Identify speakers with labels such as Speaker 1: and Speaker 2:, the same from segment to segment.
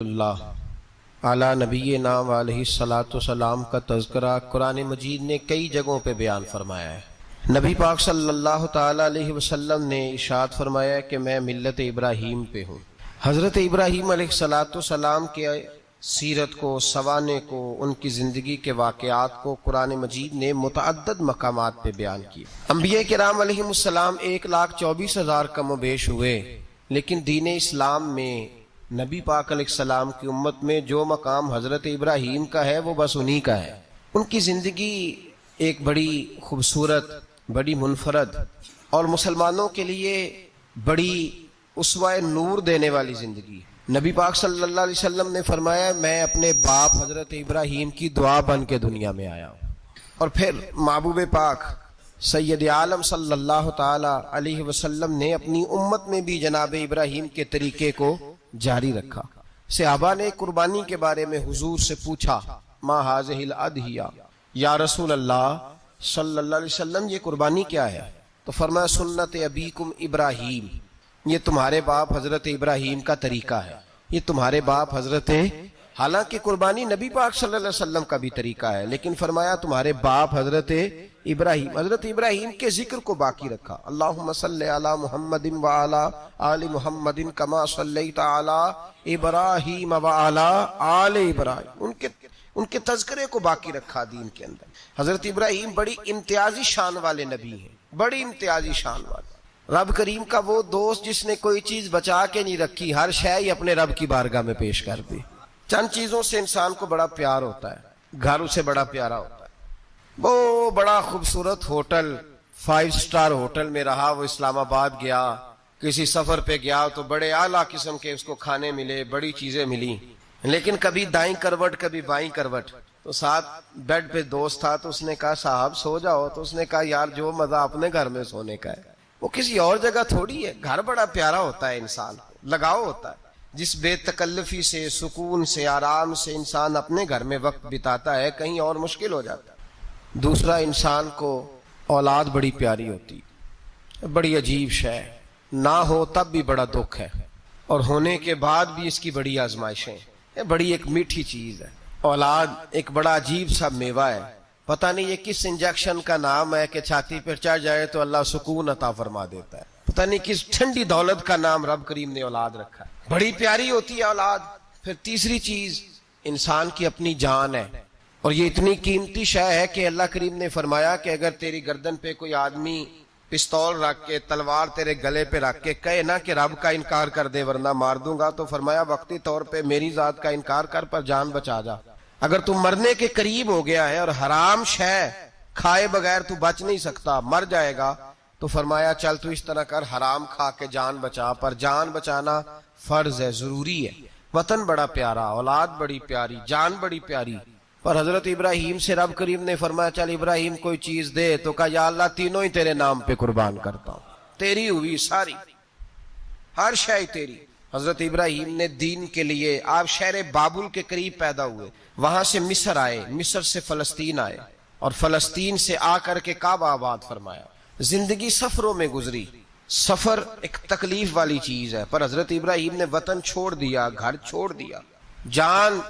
Speaker 1: اللہ اعلیٰ نبینا علیہ الصلاۃ والسلام کا تذکرہ قرآن مجید نے کئی جگہوں پہ بیان فرمایا ہے۔ نبی پاک صلی اللہ تعالیٰ علیہ وسلم نے ارشاد فرمایا ہے کہ میں ملت ابراہیم پہ ہوں۔ حضرت ابراہیم علیہ الصلاۃ والسلام کے سیرت کو، سوانح کو، ان کی زندگی کے واقعات کو قرآن مجید نے متعدد مقامات پہ بیان کیا۔ انبیاء کرام علیہ السلام 1,24,000 کم و بیش ہوئے، لیکن دین اسلام میں نبی پاک علیہ السلام کی امت میں جو مقام حضرت ابراہیم کا ہے وہ بس انہی کا ہے۔ ان کی زندگی ایک بڑی خوبصورت، بڑی منفرد اور مسلمانوں کے لیے بڑی اسوہ نور دینے والی زندگی۔ نبی پاک صلی اللہ علیہ وسلم نے فرمایا میں اپنے باپ حضرت ابراہیم کی دعا بن کے دنیا میں آیا ہوں۔ اور پھر محبوب پاک سید عالم صلی اللہ تعالی علیہ وسلم نے اپنی امت میں بھی جناب ابراہیم کے طریقے کو جاری رکھا۔ صحابہ نے قربانی کے بارے میں حضور سے پوچھا ما ہذہ الاضحیہ، یا رسول اللہ صلی اللہ علیہ وسلم یہ قربانی کیا ہے؟ تو فرمایا سنت ابیکم ابراہیم، یہ تمہارے باپ حضرت ابراہیم کا طریقہ ہے، یہ تمہارے باپ حضرت، حالانکہ قربانی نبی پاک صلی اللہ علیہ وسلم کا بھی طریقہ ہے، لیکن فرمایا تمہارے باپ حضرت ابراہیم، حضرت ابراہیم کے ذکر کو باقی رکھا۔ اللہم صلی علی محمد وعلی آل محمد کما صلیت علی ابراہیم وعلی آل ابراہیم، ان کے تذکرے کو باقی رکھا دین کے اندر۔ حضرت ابراہیم بڑی امتیازی شان والے نبی ہیں، بڑی امتیازی شان والے۔ رب کریم کا وہ دوست جس نے کوئی چیز بچا کے نہیں رکھی، ہر شے ہی اپنے رب کی بارگاہ میں پیش کر دی۔ چند چیزوں سے انسان کو بڑا پیار ہوتا ہے، گھر اسے بڑا پیارا ہوتا ہے۔ وہ بڑا خوبصورت ہوٹل، 5 سٹار ہوٹل میں رہا، وہ اسلام آباد گیا، کسی سفر پہ گیا تو بڑے اعلیٰ قسم کے اس کو کھانے ملے، بڑی چیزیں ملی، لیکن کبھی دائیں کروٹ کبھی بائیں کروٹ۔ تو ساتھ بیڈ پہ دوست تھا تو اس نے کہا صاحب سو جاؤ، تو اس نے کہا یار جو مزہ اپنے گھر میں سونے کا ہے وہ کسی اور جگہ تھوڑی ہے۔ گھر بڑا پیارا ہوتا ہے، انسان لگاؤ ہوتا ہے، جس بے تکلفی سے، سکون سے، آرام سے انسان اپنے گھر میں وقت بتاتا ہے، کہیں اور مشکل ہو جاتا ہے۔ دوسرا، انسان کو اولاد بڑی پیاری ہوتی، بڑی عجیب شے، نہ ہو تب بھی بڑا دکھ ہے، اور ہونے کے بعد بھی اس کی بڑی آزمائشیں، یہ بڑی ایک میٹھی چیز ہے۔ اولاد ایک بڑا عجیب سا میوہ ہے، پتہ نہیں یہ کس انجیکشن کا نام ہے کہ چھاتی پر چڑھ جائے تو اللہ سکون عطا فرما دیتا ہے، پتہ نہیں کس ٹھنڈی دولت کا نام رب کریم نے اولاد رکھا ہے، بڑی پیاری ہوتی ہے اولاد۔ پھر تیسری چیز انسان کی اپنی جان ہے، اور یہ اتنی قیمتی شے ہے کہ اللہ کریم نے فرمایا کہ اگر تیری گردن پہ کوئی آدمی پستول رکھ کے، تلوار تیرے گلے پہ رکھ کے کہے نا کہ رب کا انکار کر دے ورنہ مار دوں گا، تو فرمایا وقتی طور پہ میری ذات کا انکار کر پر جان بچا جا۔ اگر تم مرنے کے قریب ہو گیا ہے اور حرام شے کھائے بغیر تو بچ نہیں سکتا، مر جائے گا، تو فرمایا چل تو اس طرح کر، حرام کھا کے جان بچا، پر جان بچانا فرض ہے، ضروری ہے۔ وطن بڑا پیارا، اولاد بڑی پیاری، جان بڑی پیاری، پر حضرت ابراہیم سے رب کریم نے فرمایا چل ابراہیم کوئی چیز دے، تو کہا یا اللہ تینوں ہی تیرے نام پہ قربان کرتا ہوں، تیری ہوئی ساری، ہر شے تیری۔ حضرت ابراہیم نے دین کے لیے، آپ شہر بابل کے قریب پیدا ہوئے، وہاں سے مصر آئے، مصر سے فلسطین آئے، اور فلسطین سے آ کر کے کعبہ آباد فرمایا۔ زندگی سفروں میں گزری، سفر ایک تکلیف والی چیز ہے، پر حضرت ابراہیم نے وطن چھوڑ دیا، گھر چھوڑ دیا۔ جان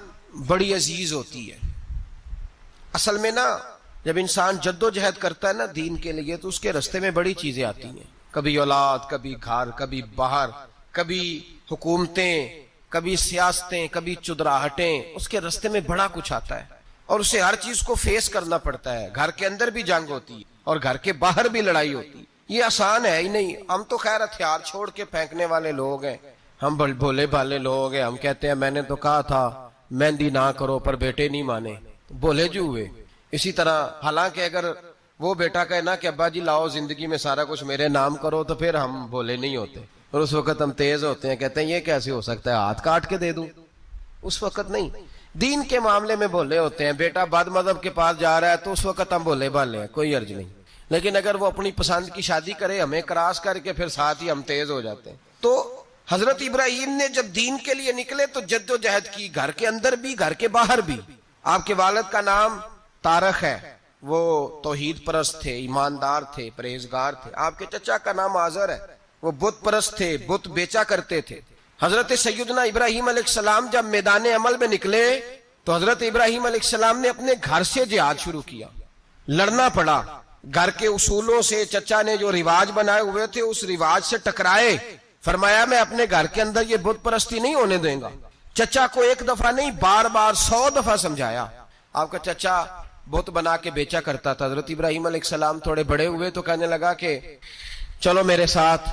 Speaker 1: بڑی عزیز ہوتی ہے اصل میں نا، جب انسان جد و جہد کرتا ہے نا دین کے لیے تو اس کے رستے میں بڑی چیزیں آتی ہیں، کبھی اولاد، کبھی گھر، کبھی باہر، کبھی حکومتیں، کبھی سیاستیں، کبھی چدراہٹیں، اس کے رستے میں بڑا کچھ آتا ہے اور اسے ہر چیز کو فیس کرنا پڑتا ہے۔ گھر کے اندر بھی جنگ ہوتی ہے اور گھر کے باہر بھی لڑائی ہوتی ہے، یہ آسان ہے ہی نہیں۔ ہم تو خیر ہتھیار چھوڑ کے پھینکنے والے لوگ ہیں، ہم بھولے بھالے لوگ ہیں، ہم کہتے ہیں میں نے تو کہا تھا مہندی نہ کرو پر بیٹے نہیں مانے، بولے جو ہوئے۔ اسی طرح حالانکہ اگر وہ بیٹا کہے نا کہ ابا جی لاؤ زندگی میں سارا کچھ میرے نام کرو، تو پھر ہم بولے نہیں ہوتے، اور اس وقت ہم تیز ہوتے ہیں، کہتے ہیں یہ کیسے ہو سکتا ہے، ہاتھ کاٹ کے دے دوں۔ اس وقت نہیں، دین کے معاملے میں بولے ہوتے ہیں۔ بیٹا بد مذہب کے پاس جا رہا ہے تو اس وقت ہم بولے بھالے ہیں، کوئی عرض نہیں، لیکن اگر وہ اپنی پسند کی شادی کرے ہمیں کراس کر کے، پھر ساتھ ہی ہم تیز ہو جاتے ہیں۔ تو حضرت ابراہیم نے جب دین کے لیے نکلے تو جد و جہد کی، گھر کے اندر بھی گھر کے باہر بھی۔ آپ کے والد کا نام تارخ ہے، وہ توحید پرست تھے، ایماندار تھے، پرہیزگار تھے۔ آپ کے چچا کا نام آزر ہے، وہ بت پرست تھے، بت بیچا کرتے تھے۔ حضرت سیدنا ابراہیم علیہ السلام جب میدان عمل میں نکلے تو حضرت ابراہیم علیہ السلام نے اپنے گھر سے جہاد شروع کیا. لڑنا پڑا گھر کے اصولوں سے. چچا نے جو رواج بنائے ہوئے تھے اس رواج سے ٹکرائے. فرمایا میں اپنے گھر کے اندر یہ بت پرستی نہیں ہونے دیں گا. چچا کو ایک دفعہ نہیں بار بار 100 دفعہ سمجھایا. آپ کا چچا بت بنا کے بیچا کرتا تھا. حضرت ابراہیم علیہ السلام تھوڑے بڑے ہوئے تو کہنے لگا کہ چلو میرے ساتھ,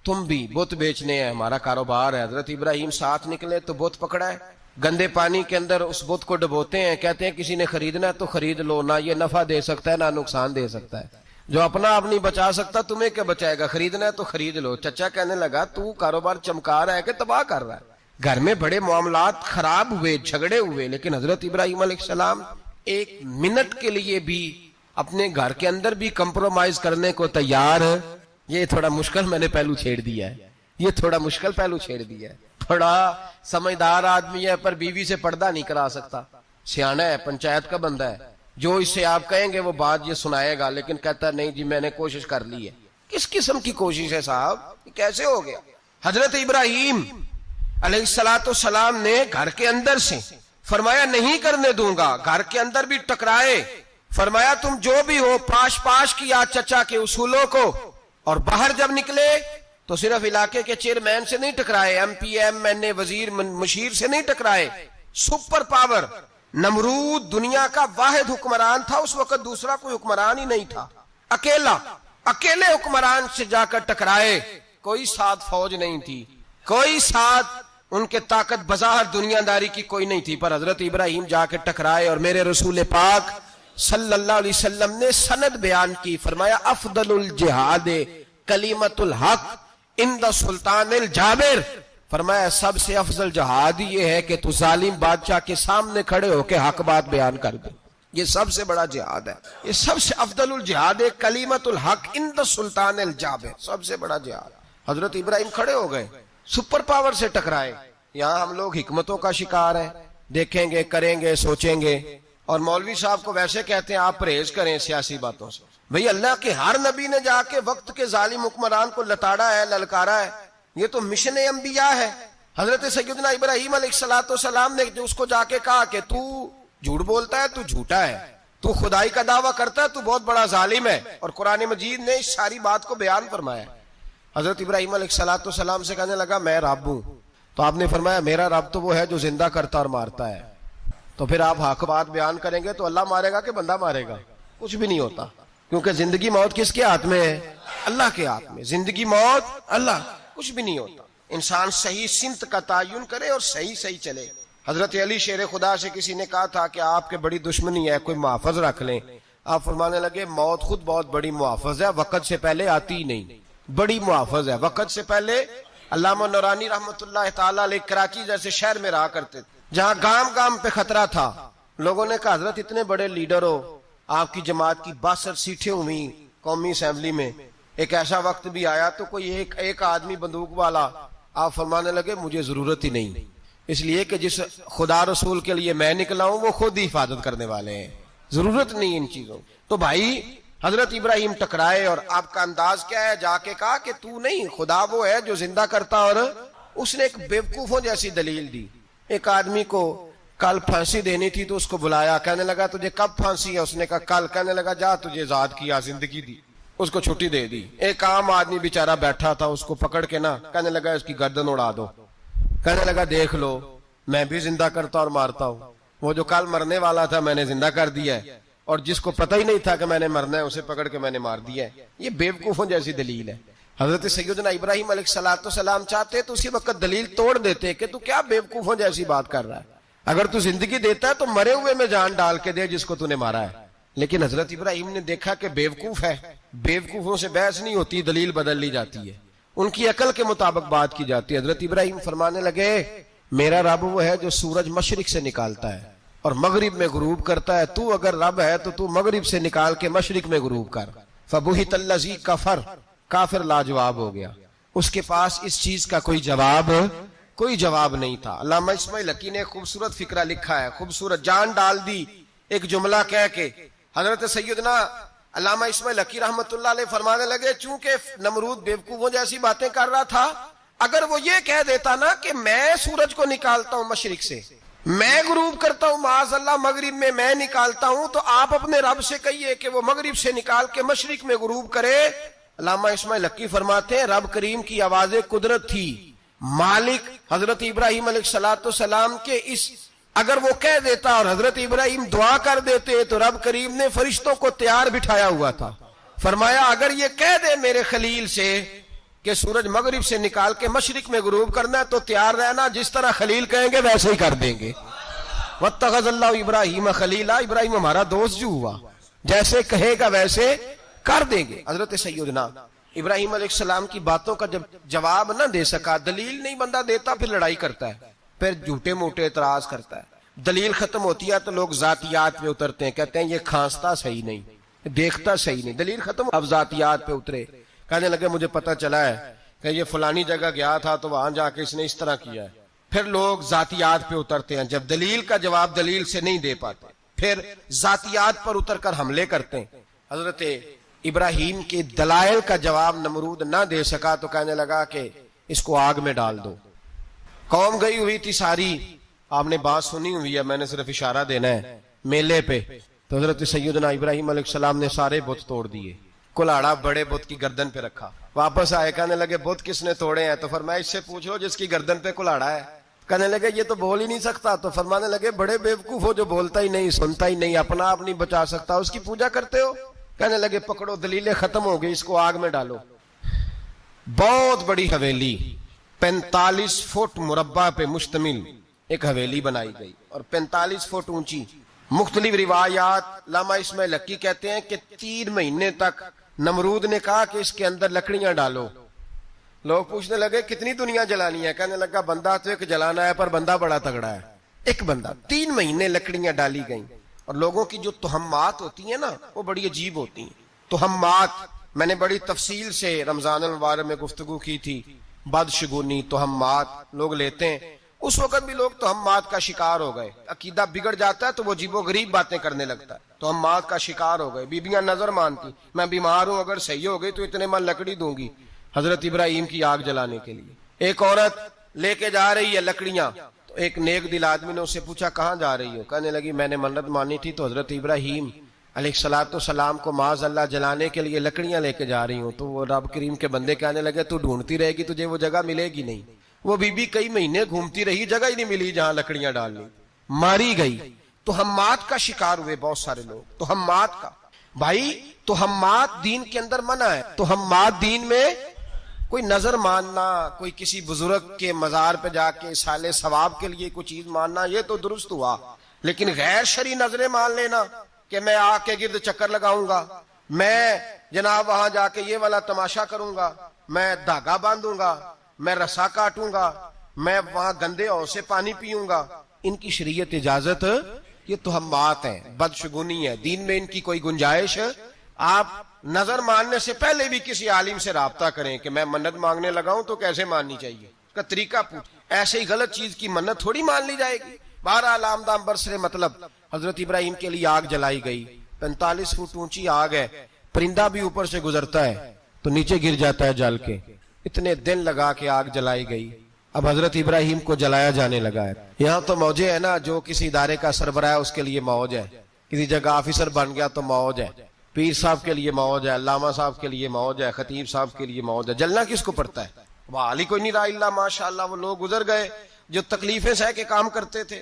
Speaker 1: تم بھی بت بیچنے ہیں, ہمارا کاروبار ہے. حضرت ابراہیم ساتھ نکلے تو بت پکڑا ہے. گندے پانی کے اندر اس بت کو ڈبوتے ہیں. کہتے ہیں کسی نے خریدنا ہے تو خرید لو, نہ یہ نفع دے سکتا ہے نہ نقصان دے سکتا ہے. جو اپنا آپ نہیں بچا سکتا تمہیں کیا بچائے گا, خریدنا ہے تو خرید لو. چچا کہنے لگا تو کاروبار چمکا رہا ہے کہ تباہ کر رہا ہے. گھر میں بڑے معاملات خراب ہوئے, جھگڑے ہوئے, لیکن حضرت ابراہیم علیہ السلام ایک منٹ کے لیے بھی اپنے گھر کے اندر بھی کمپرومائز کرنے کو تیار. یہ تھوڑا مشکل میں نے پہلو چھیڑ دیا ہے, یہ تھوڑا مشکل پہلو چھیڑ دیا ہے. تھوڑا سمجھدار آدمی ہے پر بیوی سے پردہ نہیں کرا سکتا. سیانا ہے, پنچایت کا بندہ ہے, جو اس سے آپ کہیں گے وہ بات یہ سنائے گا, لیکن کہتا نہیں جی میں نے کوشش کر لی ہے. کس قسم کی کوشش ہے صاحب, کیسے ہو گیا؟ حضرت ابراہیم علیہ السلام نے گھر کے اندر سے فرمایا نہیں کرنے دوں گا. گھر کے اندر بھی ٹکرائے. فرمایا تم جو بھی ہو پاش کیا چچا کے اصولوں کو, اور باہر جب نکلے تو صرف علاقے کے چیئرمین سے نہیں ٹکرائے, ایم پی ایم این اے وزیر مشیر سے نہیں ٹکرائے. سپر پاور نمرود دنیا کا واحد حکمران تھا اس وقت, دوسرا کوئی حکمران ہی نہیں تھا. اکیلے حکمران سے جا کر ٹکرائے. کوئی ساتھ فوج نہیں تھی, کوئی ساتھ ان کے طاقت بظاہر دنیا داری کی کوئی نہیں تھی, پر حضرت ابراہیم جا کے ٹکرائے. اور میرے رسول پاک صلی اللہ علیہ وسلم نے سند بیان کی. فرمایا افضل الجہاد کلمۃ الحق عند سلطان الجابر. فرمایا سب سے افضل جہاد یہ ہے کہ تو ظالم بادشاہ کے سامنے کھڑے ہو کے حق بات بیان کر دے. یہ سب سے بڑا جہاد ہے, یہ سب سے افضل الجہاد کلمۃ الحق عند سلطان الجابر, سب سے بڑا جہاد. حضرت ابراہیم کھڑے ہو گئے, سپر پاور سے ٹکرائے. یہاں ہم لوگ حکمتوں کا شکار ہیں, دیکھیں گے, کریں گے, سوچیں گے, اور مولوی صاحب کو ویسے کہتے ہیں آپ پرہیز کریں سیاسی باتوں سے. بھئی اللہ کے ہر نبی نے جا کے وقت کے ظالم حکمران کو لتاڑا ہے, للکارا ہے. یہ تو مشن انبیاء ہے. حضرت سیدنا ابراہیم علیہ السلام نے جو اس کو جا کے کہا کہ تو جھوٹ بولتا ہے, تو جھوٹا ہے, تو خدائی کا دعویٰ کرتا ہے, تو بہت بڑا ظالم ہے. اور قرآن مجید نے اس ساری بات کو بیان فرمایا. حضرت ابراہیم علیہ السلام سے کہنے لگا میں رب ہوں. تو آپ نے فرمایا میرا رب تو وہ ہے جو زندہ کرتا اور مارتا ہے. تو پھر آپ حق بات بیان کریں گے تو اللہ مارے گا کہ بندہ مارے گا؟ کچھ بھی نہیں ہوتا, کیونکہ زندگی موت کس کے ہاتھ میں ہے؟ اللہ کے ہاتھ میں. زندگی موت اللہ, کچھ بھی نہیں ہوتا. انسان صحیح سمت کا تعین کرے اور صحیح چلے. حضرت علی شیر خدا سے کسی نے کہا تھا کہ آپ کے بڑی دشمنی ہے, کوئی محافظ رکھ لیں. آپ فرمانے لگے موت خود بہت بڑی محافظ ہے, وقت سے پہلے آتی ہی نہیں. بڑی محافظ ہے, وقت سے پہلے. علامہ نورانی رحمت اللہ تعالی علیہ کراچی جیسے شہر میں رہا کرتے تھے, جہاں گام پہ خطرہ تھا. لوگوں نے کہا حضرت اتنے بڑے لیڈر ہو, آپ کی جماعت کی 62 سیٹیں ہوئی قومی اسمبلی میں, ایک ایسا وقت بھی آیا تو کوئی ایک آدمی بندوق والا. آپ فرمانے لگے مجھے ضرورت ہی نہیں, اس لیے کہ جس خدا رسول کے لیے میں نکلا ہوں وہ خود ہی حفاظت کرنے والے ہیں, ضرورت نہیں ان چیزوں. تو بھائی حضرت ابراہیم ٹکرائے, اور آپ کا انداز کیا ہے؟ جا کے کہا کہ تو نہیں, خدا وہ ہے جو زندہ کرتا. اور اس نے ایک بیوقوفوں جیسی دلیل دی. ایک آدمی کو کل پھانسی دینی تھی تو اس کو بلایا, کہنے لگا تجھے کب پھانسی ہے؟ اس نے کہا کل. کہنے لگا جا تجھے آزاد کیا, زندگی دی, اس کو چھٹی دے دی. ایک عام آدمی بیچارہ بیٹھا تھا, اس کو پکڑ کے نا کہنے لگا اس کی گردن اڑا دو. کہنے لگا دیکھ لو میں بھی زندہ کرتا اور مارتا ہوں, وہ جو کل مرنے والا تھا میں نے زندہ کر دیا ہے, اور جس کو پتہ ہی نہیں تھا کہ میں نے مرنا ہے اسے پکڑ کے میں نے مار دیا ہے. یہ بیوقوفوں جیسی دلیل ہے. حضرت سیدنا ابراہیم علیہ السلام چاہتے تو اسی وقت دلیل توڑ دیتے کہ تو کیا بیوقوفوں جیسی بات کر رہا ہے, اگر تو زندگی دیتا ہے تو مرے ہوئے میں جان ڈال کے دے جس کو تو نے مارا ہے. لیکن حضرت ابراہیم نے دیکھا کہ بیوقوف ہے, بیوقوفوں سے بحث نہیں ہوتی, دلیل بدل لی جاتی ہے, ان کی عقل کے مطابق بات کی جاتی ہے. حضرت ابراہیم فرمانے لگے میرا رب وہ ہے جو سورج مشرق سے نکالتا ہے اور مغرب میں غروب کرتا ہے. تو اگر رب ہے تو تو مغرب سے نکال کے مشرق میں غروب کر. فبہت الذی کفر, کافر لاجواب ہو گیا, اس کے پاس اس چیز کا کوئی جواب نہیں تھا. علامہ اسماعیل حقی نے خوبصورت فقرہ لکھا ہے, خوبصورت, جان ڈال دی ایک جملہ کہہ کے. حضرت سیدنا علامہ اسماعیل حقی رحمت اللہ علیہ فرمانے لگے چونکہ نمرود بیوقوفوں جیسی باتیں کر رہا تھا, اگر وہ یہ کہہ دیتا نا کہ میں سورج کو نکالتا ہوں مشرق سے، میں غروب کرتا ہوں معاذ اللہ مغرب میں نکالتا ہوں، تو آپ اپنے رب سے کہیے کہ وہ مغرب سے نکال کے مشرق میں غروب کرے۔ علامہ اسماعیل حقی فرماتے ہیں رب کریم کی آواز قدرت تھی، مالک حضرت ابراہیم علیہ السلام کے اس اگر وہ کہہ دیتا اور حضرت ابراہیم دعا کر دیتے تو رب کریم نے فرشتوں کو تیار بٹھایا ہوا تھا۔ فرمایا اگر یہ کہہ دے میرے خلیل سے کہ سورج مغرب سے نکال کے مشرق میں غروب کرنا ہے تو تیار رہنا، جس طرح خلیل کہیں گے ویسے ہی کر دیں گے۔ وَاتَّخَذَ اللَّهُ ابراہیم خلیلا، ابراہیم ہمارا دوست جو ہوا، جیسے کہے گا ویسے کر دیں گے۔ حضرت سیدنا ابراہیم علیہ السلام کی باتوں کا جب جواب نہ دے سکا، دلیل نہیں بندہ دیتا، پھر لڑائی کرتا ہے، پھر جھوٹے موٹے اعتراض کرتا ہے۔ دلیل ختم ہوتی ہے تو لوگ ذاتیات پہ اترتے ہیں، کہتے ہیں یہ کھانستا صحیح نہیں، دیکھتا صحیح نہیں۔ دلیل ختم، اب ذاتیات پہ اترے، کہنے لگے مجھے پتہ چلا ہے کہ یہ فلانی جگہ گیا تھا تو وہاں جا کے اس نے اس طرح کیا ہے۔ پھر لوگ ذاتیات پہ اترتے ہیں، جب دلیل کا جواب دلیل سے نہیں دے پاتے پھر ذاتیات پر اتر کر حملے کرتے ہیں۔ حضرت ابراہیم کے دلائل کا جواب نمرود نہ دے سکا تو کہنے لگا کہ اس کو آگ میں ڈال دو۔ قوم گئی ہوئی تھی ساری، آپ نے بات سنی ہوئی ہے، میں نے صرف اشارہ دینا ہے، میلے پہ تو حضرت سیدنا ابراہیم علیہ السلام نے سارے بت توڑ دیے، کلاڑا بڑے بت کی گردن پہ رکھا، واپس آئے کہنے لگے بت کس نے توڑے ہیں؟ تو فرمایا اس سے پوچھ لو جس کی گردن پہ کلاڑا ہے۔ کہنے لگے یہ تو بول ہی نہیں سکتا، تو فرمانے لگے بڑے بیوقوف ہو جو بولتا ہی نہیں، سنتا ہی نہیں، اپنا آپ نہیں بچا سکتا، اس کی پوجا کرتے ہو؟ کہنے لگے پکڑو دلیلیں ختم ہو گئی، اس کو آگ میں ڈالو۔ بہت بڑی حویلی 45 فٹ مربع پہ مشتمل ایک حویلی بنائی گئی اور 45 فٹ اونچی۔ مختلف روایات، علامہ اسماعیل حقی کہتے ہیں کہ 3 مہینے تک نمرود نے کہا کہ اس کے اندر لکڑیاں ڈالو۔ لوگ پوچھنے لگے کتنی دنیا جلانی ہے؟ کہنے لگا بندہ تو ایک جلانا ہے پر بندہ بڑا تگڑا ہے، ایک بندہ۔ 3 مہینے لکڑیاں ڈالی گئیں، اور لوگوں کی جو تہمات ہوتی ہیں نا وہ بڑی عجیب ہوتی ہیں۔ تہمات میں نے بڑی تفصیل سے رمضان المبارک میں گفتگو کی تھی، بدشگونی تہمات لوگ لیتے ہیں، اس وقت بھی لوگ تہمات کا شکار ہو گئے، عقیدہ بگڑ جاتا ہے تو وہ عجیب و غریب باتیں کرنے لگتا ہے، تہمات کا شکار ہو گئے۔ بیبیاں نظر مانتی، میں بیمار ہوں اگر صحیح ہو گئی تو اتنے من لکڑی دوں گی حضرت ابراہیم کی آگ جلانے کے لیے۔ ایک عورت لے کے جا رہی ہے لکڑیاں، تو ایک نیک دل آدمی نے اس سے پوچھا کہاں جا رہی ہو؟ کہنے لگی میں نے منت مانی تھی تو حضرت ابراہیم علیہ السلام کو معاذ اللہ جلانے کے لیے لکڑیاں لے کے جا رہی ہوں۔ تو وہ رب کریم کے بندے کہنے لگے تو ڈھونڈتی رہے گی، تجھے وہ جگہ ملے گی نہیں۔ وہ بی بی کئی مہینے گھومتی رہی، جگہ ہی نہیں ملی جہاں لکڑیاں ڈالنی، ماری گئی۔ تہمات کا شکار ہوئے بہت سارے لوگ، تہمات کا۔ بھائی تہمات دین کے اندر منع ہے، تہمات دین میں کوئی نظر ماننا، کوئی کسی بزرگ کے مزار پہ جا کے سالے ثواب کے لیے کوئی چیز ماننا، یہ تو درست ہوا، لیکن غیر شرعی نظریں مان لینا کہ میں آ کے گرد چکر لگاؤں گا، میں جناب وہاں جا کے یہ والا تماشا کروں گا، میں دھاگا باندھوں گا، میں رسا کاٹوں گا، میں وہاں گندے اور سے پانی پیوں گا، ان کی شریعت اجازت، یہ تہمات ہیں، بدشگونی ہے، دین میں ان کی کوئی گنجائش۔ آپ نظر ماننے سے پہلے بھی کسی عالم سے رابطہ کریں کہ میں منت مانگنے لگا ہوں تو کیسے ماننی چاہیے، اس کا طریقہ پوچھ، ایسے ہی غلط چیز کی منت تھوڑی مان لی جائے گی۔ بہرحال آمدام برسرے مطلب حضرت ابراہیم کے لیے آگ جلائی گئی، 45 فٹ اونچی آگ ہے، پرندہ بھی اوپر سے گزرتا ہے تو نیچے گر جاتا ہے جل کے، اتنے دن لگا کے آگ جلائی گئی۔ اب حضرت ابراہیم کو جلایا جانے لگا ہے۔ یہاں تو موجیں ہے نا، جو کسی ادارے کا سربراہ ہے اس کے لیے موج ہے، کسی جگہ آفیسر بن گیا تو موج ہے، پیر صاحب کے لیے موج ہے، علامہ صاحب کے لیے موج ہے، خطیب صاحب کے لیے موج ہے۔ جلنا کس کو پڑتا ہے؟ وہاں علی کوئی نہیں رہا اللہ ماشاءاللہ، وہ لوگ گزر گئے جو تکلیفیں سہ کے کام کرتے تھے،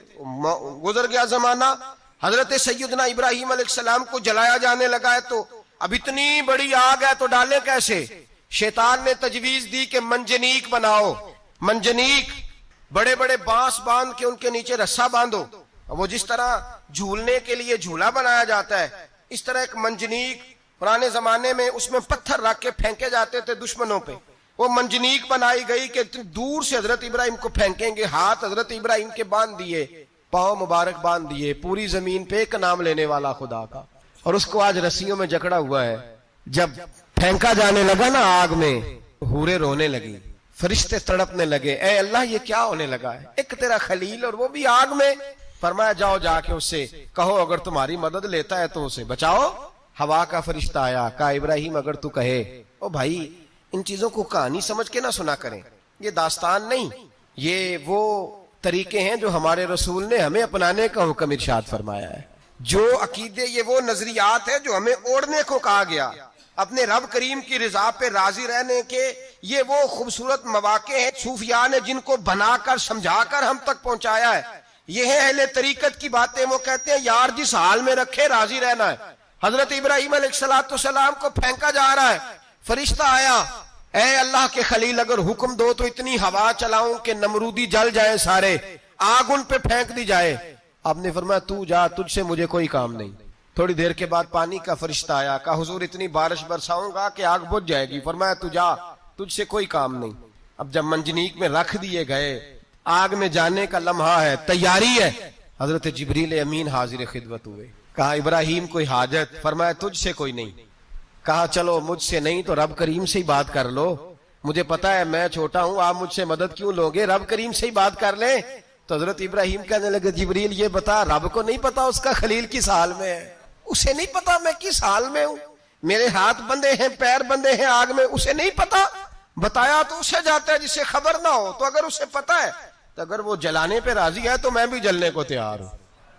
Speaker 1: گزر گیا زمانہ۔ حضرت سیدنا ابراہیم علیہ السلام کو جلایا جانے لگا ہے تو اب اتنی بڑی آگ ہے تو ڈالیں کیسے؟ شیطان نے تجویز دی کہ منجنیق بناؤ، منجنیق، بڑے بڑے بانس باندھ کے ان کے نیچے رسا باندھو، وہ جس طرح جھولنے کے لیے جھولا بنایا جاتا ہے اس طرح ایک منجنیق، پرانے زمانے میں اس میں پتھر رکھ کے پھینکے جاتے تھے دشمنوں پہ، وہ منجنیق بنائی گئی کہ دور سے حضرت ابراہیم کو پھینکیں گے، ہاتھ حضرت ابراہیم کے باندھ دیے، پاؤں مبارک باندھ دیے، پوری زمین پہ ایک نام لینے والا خدا کا، اور اس کو آج رسیوں میں جکڑا ہوا ہے۔ جب پھینکا جانے لگا نا آگ میں، حوریں رونے لگی، فرشتے تڑپنے لگے، اے اللہ یہ کیا ہونے لگا ہے، ایک تیرا خلیل اور وہ بھی آگ میں۔ فرمایا جاؤ جا کے اس سے کہو اگر تمہاری مدد لیتا ہے تو اسے بچاؤ۔ ہوا کا فرشتہ آیا، کہا ابراہیم اگر تو کہے، او بھائی ان چیزوں کو کہانی سمجھ کے نہ سنا کریں، یہ داستان نہیں، یہ وہ طریقے ہیں جو ہمارے رسول نے ہمیں اپنانے کا حکم ارشاد فرمایا ہے. جو عقیدے، یہ وہ نظریات ہے جو ہمیں اوڑھنے کو کہا گیا. اپنے رب کریم کی رضا پہ راضی رہنے کے یہ وہ خوبصورت مواقع ہیں صوفیاء نے جن کو بنا کر سمجھا کر ہم تک پہنچایا ہے. یہ ہے اہل طریقت کی باتیں. وہ کہتے ہیں یار جس حال میں رکھے راضی رہنا ہے. حضرت ابراہیم علیہ السلام کو پھینکا جا رہا ہے، فرشتہ آیا، اے اللہ کے خلیل اگر حکم دو تو اتنی ہوا چلاؤں کہ نمرودی جل جائے، سارے آگ ان پہ پھینک دی جائے. آپ نے فرمایا تو جا، تجھ سے مجھے کوئی کام نہیں. تھوڑی دیر کے بعد پانی کا فرشتہ آیا، کہا حضور اتنی بارش برساؤں گا کہ آگ بجھ جائے گی. فرمایا تو جا، تجھ سے کوئی کام نہیں. اب جب منجنیق میں رکھ دیے گئے، آگ میں جانے کا لمحہ ہے، تیاری ہے، حضرت جبریل امین حاضر خدمت ہوئے. کہا ابراہیم کوئی حاجت؟ فرمایا تجھ سے کوئی نہیں. کہا چلو مجھ سے نہیں تو رب کریم سے ہی بات کر لو، مجھے پتا ہے میں چھوٹا ہوں، آپ مجھ سے مدد کیوں لوگے، رب کریم سے ہی بات کر لیں. تو حضرت ابراہیم کہنے لگے جبریل یہ بتا، رب کو نہیں پتا اس کا خلیل کس حال میں ہے؟ اسے نہیں پتا میں کس حال میں ہوں، میرے ہاتھ بندے ہیں، پیر بندے ہیں آگ میں، اسے نہیں پتا. بتایا تو اسے جاتا ہے جس سے خبر نہ ہو. تو اگر اسے پتا ہے تو اگر وہ جلانے پہ راضی ہے تو میں بھی جلنے کو تیار ہوں،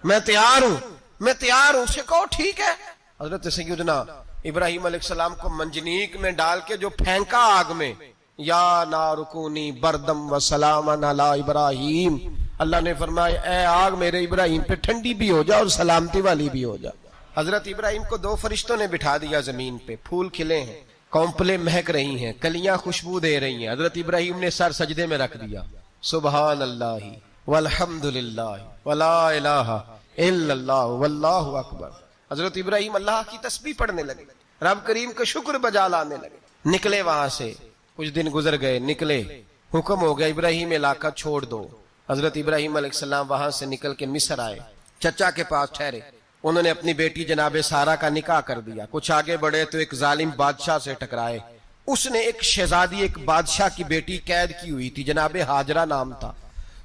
Speaker 1: میں تیار ہوں، میں تیار ہوں. اسے کہو ٹھیک ہے. حضرت سیدنا ابراہیم علیہ السلام کو منجنیق میں ڈال کے جو پھینکا آگ میں، یا نار کونی بردم و سلاما علی ابراہیم، اللہ نے فرمایا اے آگ میرے ابراہیم پہ ٹھنڈی بھی ہو جا اور سلامتی والی بھی ہو جا. حضرت ابراہیم کو دو فرشتوں نے بٹھا دیا زمین پہ. پھول کھلے ہیں، کونپلیں مہک رہی ہیں، کلیاں خوشبو دے رہی ہیں. حضرت ابراہیم نے سر سجدے میں رکھ دیا، سبحان اللہ والحمد للہ ولا الہ الا اللہ واللہ اکبر. حضرت ابراہیم اللہ کی تسبیح پڑھنے لگے، رب کریم کا شکر بجا لانے لگے. نکلے وہاں سے، کچھ دن گزر گئے، نکلے، حکم ہو گیا ابراہیم علاقہ چھوڑ دو. حضرت ابراہیم علیہ السلام وہاں سے نکل کے مصر آئے، چچا کے پاس ٹھہرے. انہوں نے اپنی بیٹی جناب سارہ کا نکاح کر دیا. کچھ آگے بڑھے تو ایک ظالم بادشاہ سے ٹکرائے. اس نے ایک شہزادی، ایک بادشاہ کی بیٹی قید کی ہوئی تھی، جناب ہاجرہ نام تھا.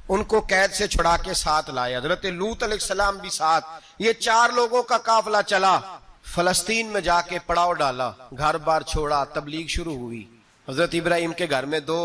Speaker 1: ان کو قید سے چھڑا کے ساتھ لائے. حضرت لوط علیہ السلام بھی ساتھ. یہ 4 لوگوں کا قافلہ چلا، فلسطین میں جا کے پڑاؤ ڈالا، گھر بار چھوڑا، تبلیغ شروع ہوئی. حضرت ابراہیم کے گھر میں 2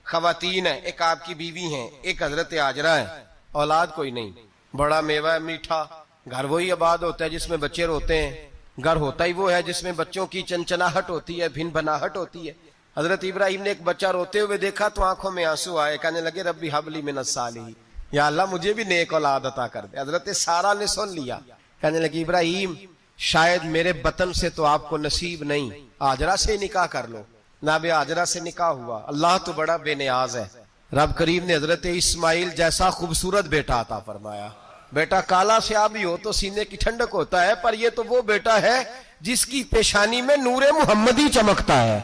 Speaker 1: خواتین ہیں، ایک آپ کی بیوی ہیں، ایک حضرت ہاجرہ ہیں. اولاد کوئی نہیں. بڑا میوہ ہے میٹھا. گھر وہی آباد ہوتا ہے جس میں بچے روتے ہیں، گھر ہوتا ہی وہ ہے جس میں بچوں کی چنچناہٹ ہوتی ہے، بھن بھناہٹ ہوتی ہے. حضرت ابراہیم نے ایک بچہ روتے ہوئے دیکھا تو آنکھوں میں آنسو آئے. کہنے لگے ربی حب لی من الصالحین، یا اللہ مجھے بھی نیک اولاد عطا کر دے. حضرت سارہ نے سن لیا. کہنے لگی ابراہیم شاید میرے بطن سے تو آپ کو نصیب نہیں، ہاجرہ سے نکاح کر لو. جناب ہاجرہ سے نکاح ہوا. اللہ تو بڑا بے نیاز ہے، رب کریم نے حضرت اسماعیل جیسا خوبصورت بیٹا عطا فرمایا. بیٹا کالا سیاہ بھی ہو تو سینے کی ٹھنڈک ہوتا ہے، پر یہ تو وہ بیٹا ہے جس کی پیشانی میں نور محمدی چمکتا ہے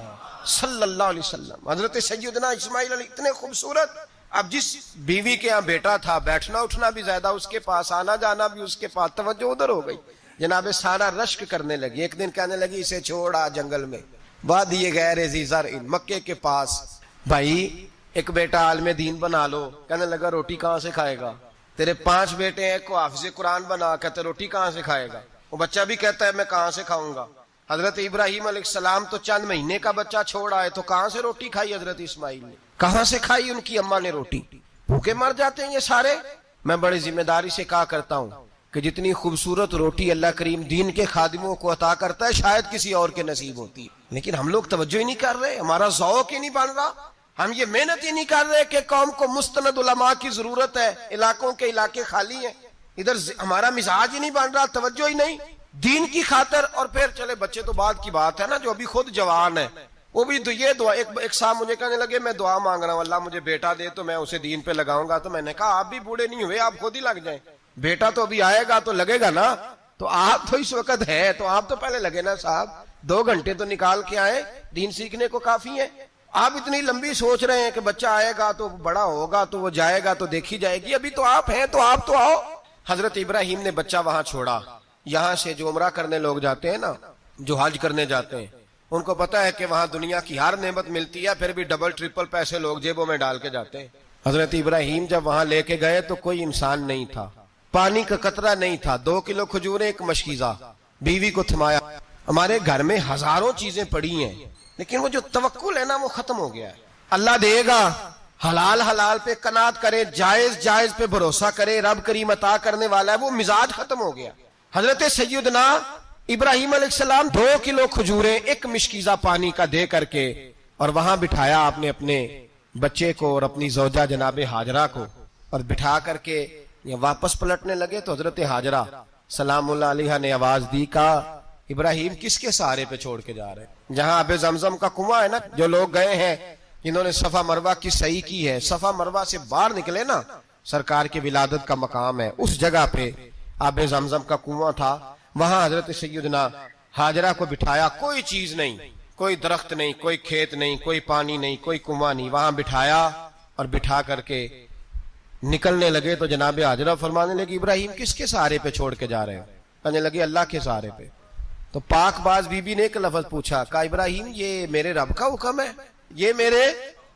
Speaker 1: صلی اللہ علیہ وسلم. حضرت سیدنا اسماعیل علیہ اتنے خوبصورت. اب جس بیوی کے ہاں بیٹا تھا، بیٹھنا اٹھنا بھی زیادہ اس کے پاس، آنا جانا بھی اس کے پاس، توجہ ادھر ہو گئی. جناب سارا رشک کرنے لگی. ایک دن کہنے لگی اسے چھوڑا جنگل میں، وادی غیر ذی زرع، مکے کے پاس. بھائی ایک بیٹا عالم دین بنا لو. کہنے لگا روٹی کہاں سے کھائے گا؟ تیرے 5 بیٹے ہیں، کو حافظ قرآن بنا. کہتے روٹی کہاں سے کھائے گا؟ وہ بچہ بھی کہتا ہے میں کہاں سے کھاؤں گا. حضرت ابراہیم علیہ السلام تو چند مہینے کا بچہ چھوڑ آئے، تو کہاں سے روٹی کھائی حضرت اسماعیل نے؟ کہاں سے کھائی ان کی اماں نے روٹی؟ بھوکے مر جاتے ہیں یہ سارے. میں بڑی ذمہ داری سے کہا کرتا ہوں کہ جتنی خوبصورت روٹی اللہ کریم دین کے خادموں کو عطا کرتا ہے شاید کسی اور کے نصیب ہوتی، لیکن ہم لوگ توجہ ہی نہیں کر رہے. ہمارا ذوق ہی نہیں بن رہا، ہم یہ محنت ہی نہیں کر رہے کہ قوم کو مستند علماء کی ضرورت ہے. علاقوں کے علاقے خالی ہیں، ادھر ہمارا مزاج ہی نہیں بن رہا، توجہ ہی نہیں دین کی خاطر. اور پھر چلے بچے تو بعد کی بات ہے نا، جو ابھی خود جوان ہے وہ بھی یہ دعا. ایک صاحب مجھے کہنے لگے میں دعا مانگ رہا ہوں اللہ مجھے بیٹا دے تو میں اسے دین پہ لگاؤں گا. تو میں نے کہا آپ بھی بوڑھے نہیں ہوئے، آپ خود ہی لگ جائیں. بیٹا تو ابھی آئے گا تو لگے گا نا. تو آپ تو اس وقت ہے تو آپ تو پہلے لگے نا صاحب. 2 گھنٹے تو نکال کے آئے، دین سیکھنے کو کافی ہے. آپ اتنی لمبی سوچ رہے ہیں کہ بچہ آئے گا تو بڑا ہوگا تو وہ جائے گا تو دیکھی جائے گی. ابھی تو آپ ہیں تو آپ تو آؤ. حضرت ابراہیم نے بچہ وہاں چھوڑا. یہاں سے جو عمرہ کرنے لوگ جاتے ہیں نا، جو حج کرنے جاتے ہیں، ان کو پتا ہے کہ وہاں دنیا کی ہر نعمت ملتی ہے، پھر بھی ڈبل ٹرپل پیسے لوگ جیبوں میں ڈال کے جاتے ہیں. حضرت ابراہیم جب وہاں لے کے گئے تو کوئی انسان نہیں تھا، پانی کا قطرہ نہیں تھا، 2 کلو کھجوریں، ایک مشکیزہ. بیوی کو تھمایا. ہمارے گھر میں ہزاروں چیزیں پڑی ہیں لیکن وہ جو توکل ہے نا وہ ختم ہو گیا ہے. اللہ دے گا، حلال حلال پہ قناعت کریں، جائز جائز پہ بھروسہ کریں، رب کریم عطا کرنے والا ہے، وہ مزاج ختم ہو گیا۔ حضرت سیدنا ابراہیم علیہ السلام 2 کلو کھجوریں 1 مشکیزہ پانی کا دے کر کے اور وہاں بٹھایا آپ نے اپنے بچے کو اور اپنی زوجہ جناب ہاجرہ کو، اور بٹھا کر کے واپس پلٹنے لگے تو حضرت ہاجرہ سلام اللہ علیہ نے آواز دی، کہا ابراہیم کس کے سہارے پہ چھوڑ کے جا رہے ہیں؟ جہاں آب زمزم کا کنواں ہے نا، جو لوگ گئے ہیں جنہوں نے صفا مروہ کی صحیح کی ہے، صفا مروہ سے باہر نکلے نا، سرکار کی ولادت کا مقام ہے، اس جگہ پہ آب زمزم کا کنواں تھا، وہاں حضرت سیدنا ہاجرہ کو بٹھایا، کوئی چیز نہیں، کوئی درخت نہیں، کوئی کھیت نہیں، کوئی پانی نہیں، کوئی کنواں نہیں، وہاں بٹھایا اور بٹھا کر کے نکلنے لگے تو جناب ہاجرہ فرمانے لگی ابراہیم کس کے سہارے پہ چھوڑ کے جا رہے ہو؟ کہنے لگے اللہ کے سہارے پہ۔ تو پاک باز بی بی نے ایک لفظ پوچھا، کہا ابراہیم یہ میرے رب کا حکم ہے، یہ میرے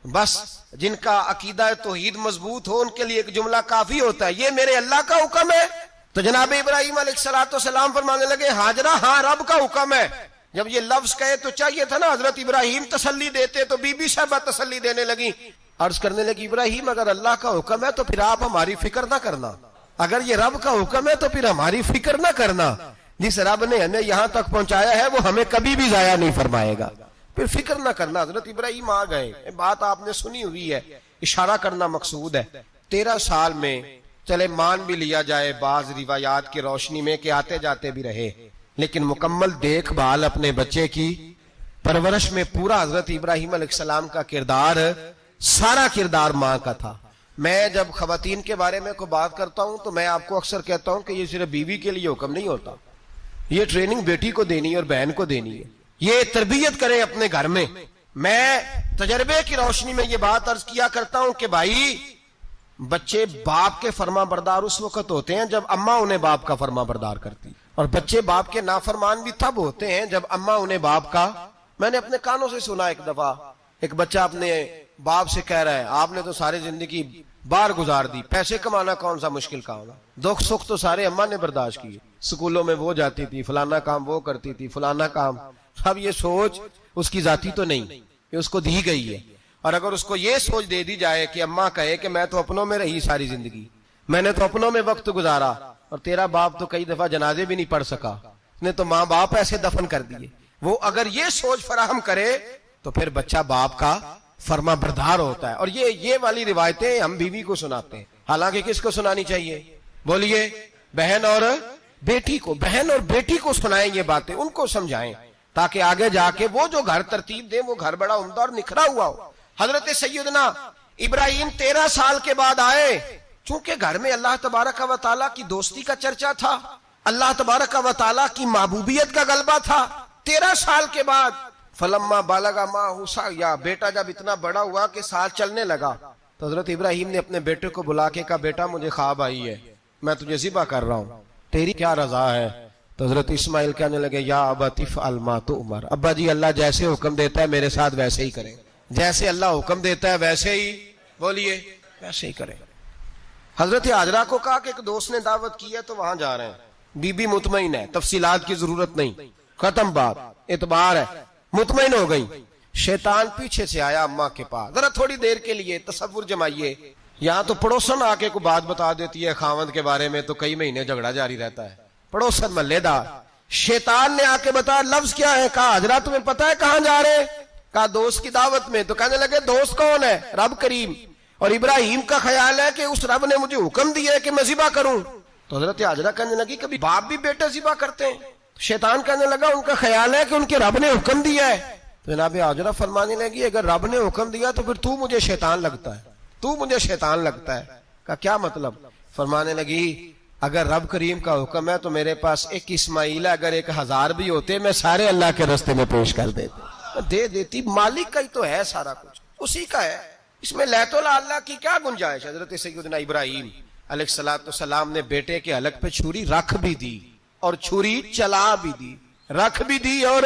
Speaker 1: بس جن کا عقیدہ توحید مضبوط ہو ان کے لیے ایک جملہ کافی ہوتا ہے، یہ میرے اللہ کا حکم ہے؟ تو جناب ابراہیم علیہ السلام فرمانے لگے ہاجرہ ہاں رب کا حکم ہے۔ جب یہ لفظ کہے تو چاہیے تھا نا حضرت ابراہیم تسلی دیتے، تو بی بی صاحبہ تسلی دینے لگی، عرض کرنے لگی ابراہیم اگر اللہ کا حکم ہے تو پھر آپ ہماری فکر نہ کرنا، اگر یہ رب کا حکم ہے تو پھر ہماری فکر نہ کرنا، جس رب نے ہمیں یہاں تک پہنچایا ہے وہ ہمیں کبھی بھی ضائع نہیں فرمائے گا، پھر فکر نہ کرنا۔ حضرت ابراہیم آ گئے، بات آپ نے سنی ہوئی ہے، اشارہ کرنا مقصود ہے۔ 13 سال میں چلے مان بھی لیا جائے بعض روایات کی روشنی میں کہ آتے جاتے بھی رہے، لیکن مکمل دیکھ بھال اپنے بچے کی پرورش میں پورا حضرت ابراہیم علیہ السلام کا کردار، سارا کردار ماں کا تھا۔ میں جب خواتین کے بارے میں کوئی بات کرتا ہوں تو میں آپ کو اکثر کہتا ہوں کہ یہ صرف بیوی کے لیے حکم نہیں ہوتا، یہ ٹریننگ بیٹی کو دینی ہے اور بہن کو دینی ہے، یہ تربیت کریں اپنے گھر میں۔ میں تجربے کی روشنی میں یہ بات عرض کیا کرتا ہوں کہ بھائی بچے باپ کے فرما بردار اس وقت ہوتے ہیں جب اماں انہیں باپ کا فرما بردار کرتی، اور بچے باپ کے نافرمان بھی تب ہوتے ہیں جب اماں انہیں باپ کا۔ میں نے اپنے کانوں سے سنا ایک دفعہ ایک بچہ اپنے باپ سے کہہ رہا ہے آپ نے تو ساری زندگی باہر گزار دی، پیسے کمانا کون سا مشکل کام ہے، دکھ سکھ تو سارے اماں نے برداشت کیے، سکولوں میں وہ جاتی تھی، فلانا کام وہ کرتی تھی، فلانا کام۔ اب یہ سوچ اس کی ذاتی تو نہیں، یہ اس کو دی گئی ہے، اور اگر اس کو یہ سوچ دے دی جائے کہ اماں کہے کہ میں تو اپنوں میں رہی ساری زندگی، میں نے تو اپنوں میں وقت گزارا، اور تیرا باپ تو کئی دفعہ جنازے بھی نہیں پڑھ سکا، اس نے تو ماں باپ ایسے دفن کر دیے، وہ اگر یہ سوچ فراہم کرے تو پھر بچہ باپ کا فرما بردار ہوتا ہے۔ اور یہ والی روایتیں ہم بیوی کو سناتے ہیں، حالانکہ کس کو سنانی چاہیے؟ بولیے، بہن اور بیٹی کو، بہن اور بیٹی کو سنائیں یہ باتیں، ان کو سمجھائیں تاکہ آگے جا کے وہ جو گھر ترتیب دیں وہ گھر بڑا عمدہ اور نکھرا ہوا ہو۔ حضرت سیدنا ابراہیم 13 سال کے بعد آئے، چونکہ گھر میں اللہ تبارک و تعالیٰ کی دوستی کا چرچا تھا، اللہ تبارک و تعالیٰ کی محبوبیت کا غلبہ تھا۔ 13 سال کے بعد فلما بالغ معہ سعیا، بیٹا جب اتنا بڑا ہوا کہ سال چلنے لگا تو حضرت ابراہیم نے اپنے بیٹے کو بلا کے کہا بیٹا مجھے خواب آئی ہے، میں تجھے ذبح کر رہا ہوں، تیری کیا رضا ہے؟ تو حضرت اسماعیل کہنے لگے یا ابت افعل ما تؤمر، ابا جی اللہ جیسے حکم دیتا ہے میرے ساتھ ویسے ہی کریں، جیسے اللہ حکم دیتا ہے ویسے ہی، بولیے ویسے ہی کریں۔ حضرت ہاجرہ کو کہا کہ ایک دوست نے دعوت کی ہے تو وہاں جا رہے ہیں، بی بی مطمئن ہے، تفصیلات کی ضرورت نہیں، ختم بات، اعتبار ہے، مطمئن ہو گئی۔ شیطان پیچھے سے آیا اماں کے پاس، ذرا تھوڑی دیر کے لیے تصور جمائیے، یہاں تو پڑوسن آ کے کوئی بات بتا دیتی ہے خاوند کے بارے میں تو کئی مہینے جھگڑا جاری رہتا ہے، پڑوسن محلے دار۔ شیطان نے آ کے بتایا لفظ کیا ہے؟ کہا حضرت تمہیں پتا ہے کہاں جا رہے؟ کہا دوست کی دعوت میں۔ تو کہنے لگے دوست کون ہے؟ رب کریم، اور ابراہیم کا خیال ہے کہ اس رب نے مجھے حکم دیا ہے کہ میں ذبح کروں۔ تو حضرت ہاجرہ کہنے لگی کبھی باپ بھی بیٹا ذبح کرتے ہیں؟ شیطان کہنے لگا ان کا خیال ہے کہ ان کے رب نے حکم دیا ہے۔ تو جناب ہاجرہ فرمانے لگی اگر رب نے حکم دیا تو پھر تو مجھے شیطان لگتا ہے، تو مجھے شیطان لگتا ہے۔ کہا کیا مطلب؟ فرمانے لگی اگر رب کریم کا حکم ہے تو میرے پاس ایک اسماعیل ہے، اگر 1000 بھی ہوتے میں سارے اللہ کے راستے میں پیش کر دے دیتی، مالک کا ہی تو ہے سارا کچھ، اسی کا ہے، اس میں لیت اللہ کی کیا گنجائش؟ حضرت سیدنا ابراہیم علیہ السلام نے بیٹے کے حلق پہ چھری رکھ بھی دی اور چھری چلا بھی دی، رکھ بھی دی، اور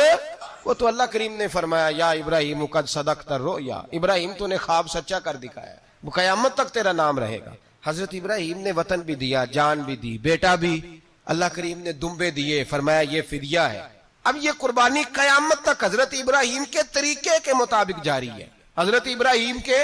Speaker 1: وہ تو اللہ کریم نے فرمایا یا ابراہیم قد صدقت الرؤیا، ابراہیم تو نے خواب سچا کر دکھایا، وہ قیامت تک تیرا نام رہے گا۔ حضرت ابراہیم نے وطن بھی دیا، جان بھی دی، بیٹا بھی، اللہ کریم نے دمبے دیے، فرمایا یہ فدیہ ہے۔ اب یہ قربانی قیامت تک حضرت ابراہیم کے طریقے کے مطابق جاری ہے، حضرت ابراہیم کے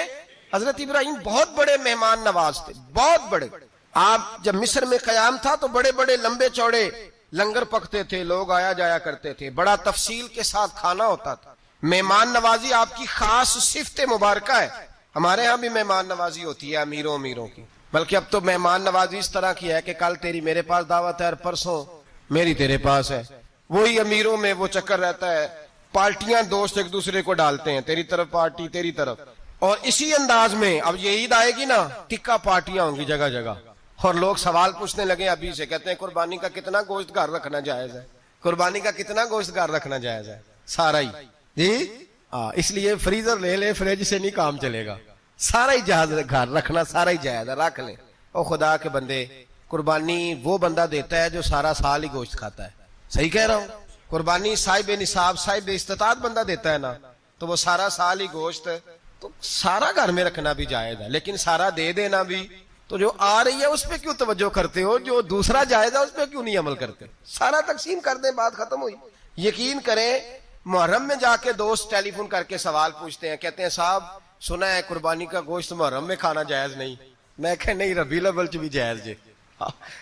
Speaker 1: حضرت ابراہیم بہت بڑے مہمان نواز تھے، بہت بڑے۔ آپ جب مصر میں قیام تھا تو بڑے بڑے لمبے چوڑے لنگر پکتے تھے، لوگ آیا جایا کرتے تھے، بڑا تفصیل کے ساتھ کھانا ہوتا تھا۔ مہمان نوازی آپ کی خاص صفت مبارکہ ہے۔ ہمارے ہاں بھی مہمان نوازی ہوتی ہے امیروں کی، بلکہ اب تو مہمان نوازی اس طرح کی ہے کہ کل تیری میرے پاس دعوت ہے اور پرسوں میری تیرے پاس ہے۔ وہی امیروں میں وہ چکر رہتا ہے، پارٹیاں دوست ایک دوسرے کو ڈالتے ہیں، تیری طرف پارٹی تیری طرف، اور اسی انداز میں اب یہ عید آئے گی نا، ٹکا پارٹیاں ہوں گی جگہ جگہ، اور لوگ سوال پوچھنے لگے ابھی سے، کہتے ہیں قربانی کا کتنا گوشت گھر رکھنا جائز ہے، قربانی کا کتنا گوشت گھر رکھنا جائز ہے؟ سارا ہی جی اس لیے فریزر لے لے، فریج سے نہیں کام چلے گا، سارا ہی جہاز گھر رکھنا سارا ہی جائز ہے، رکھ لیں۔ او خدا کے بندے، قربانی وہ بندہ دیتا ہے جو سارا سال ہی گوشت کھاتا ہے، صحیح کہہ رہا ہوں؟ قربانی صاحب نصاب صاحب استطاعت بندہ دیتا ہے نا، تو وہ سارا سال ہی گوشت، تو سارا گھر میں رکھنا بھی جائز ہے، لیکن سارا دے دینا بھی، تو جو آ رہی ہے اس پہ کیوں توجہ کرتے ہو؟ جو دوسرا جائز ہے اس پہ کیوں نہیں عمل کرتے؟ سارا تقسیم کر دیں، بات ختم ہوئی۔ یقین کریں، محرم میں جا کے دوست ٹیلی فون کر کے سوال پوچھتے ہیں، کہتے ہیں صاحب سنا ہے قربانی کا گوشت محرم میں کھانا جائز نہیں۔ میں کہ نہیں، ربیع الاول چ بھی جائز جے،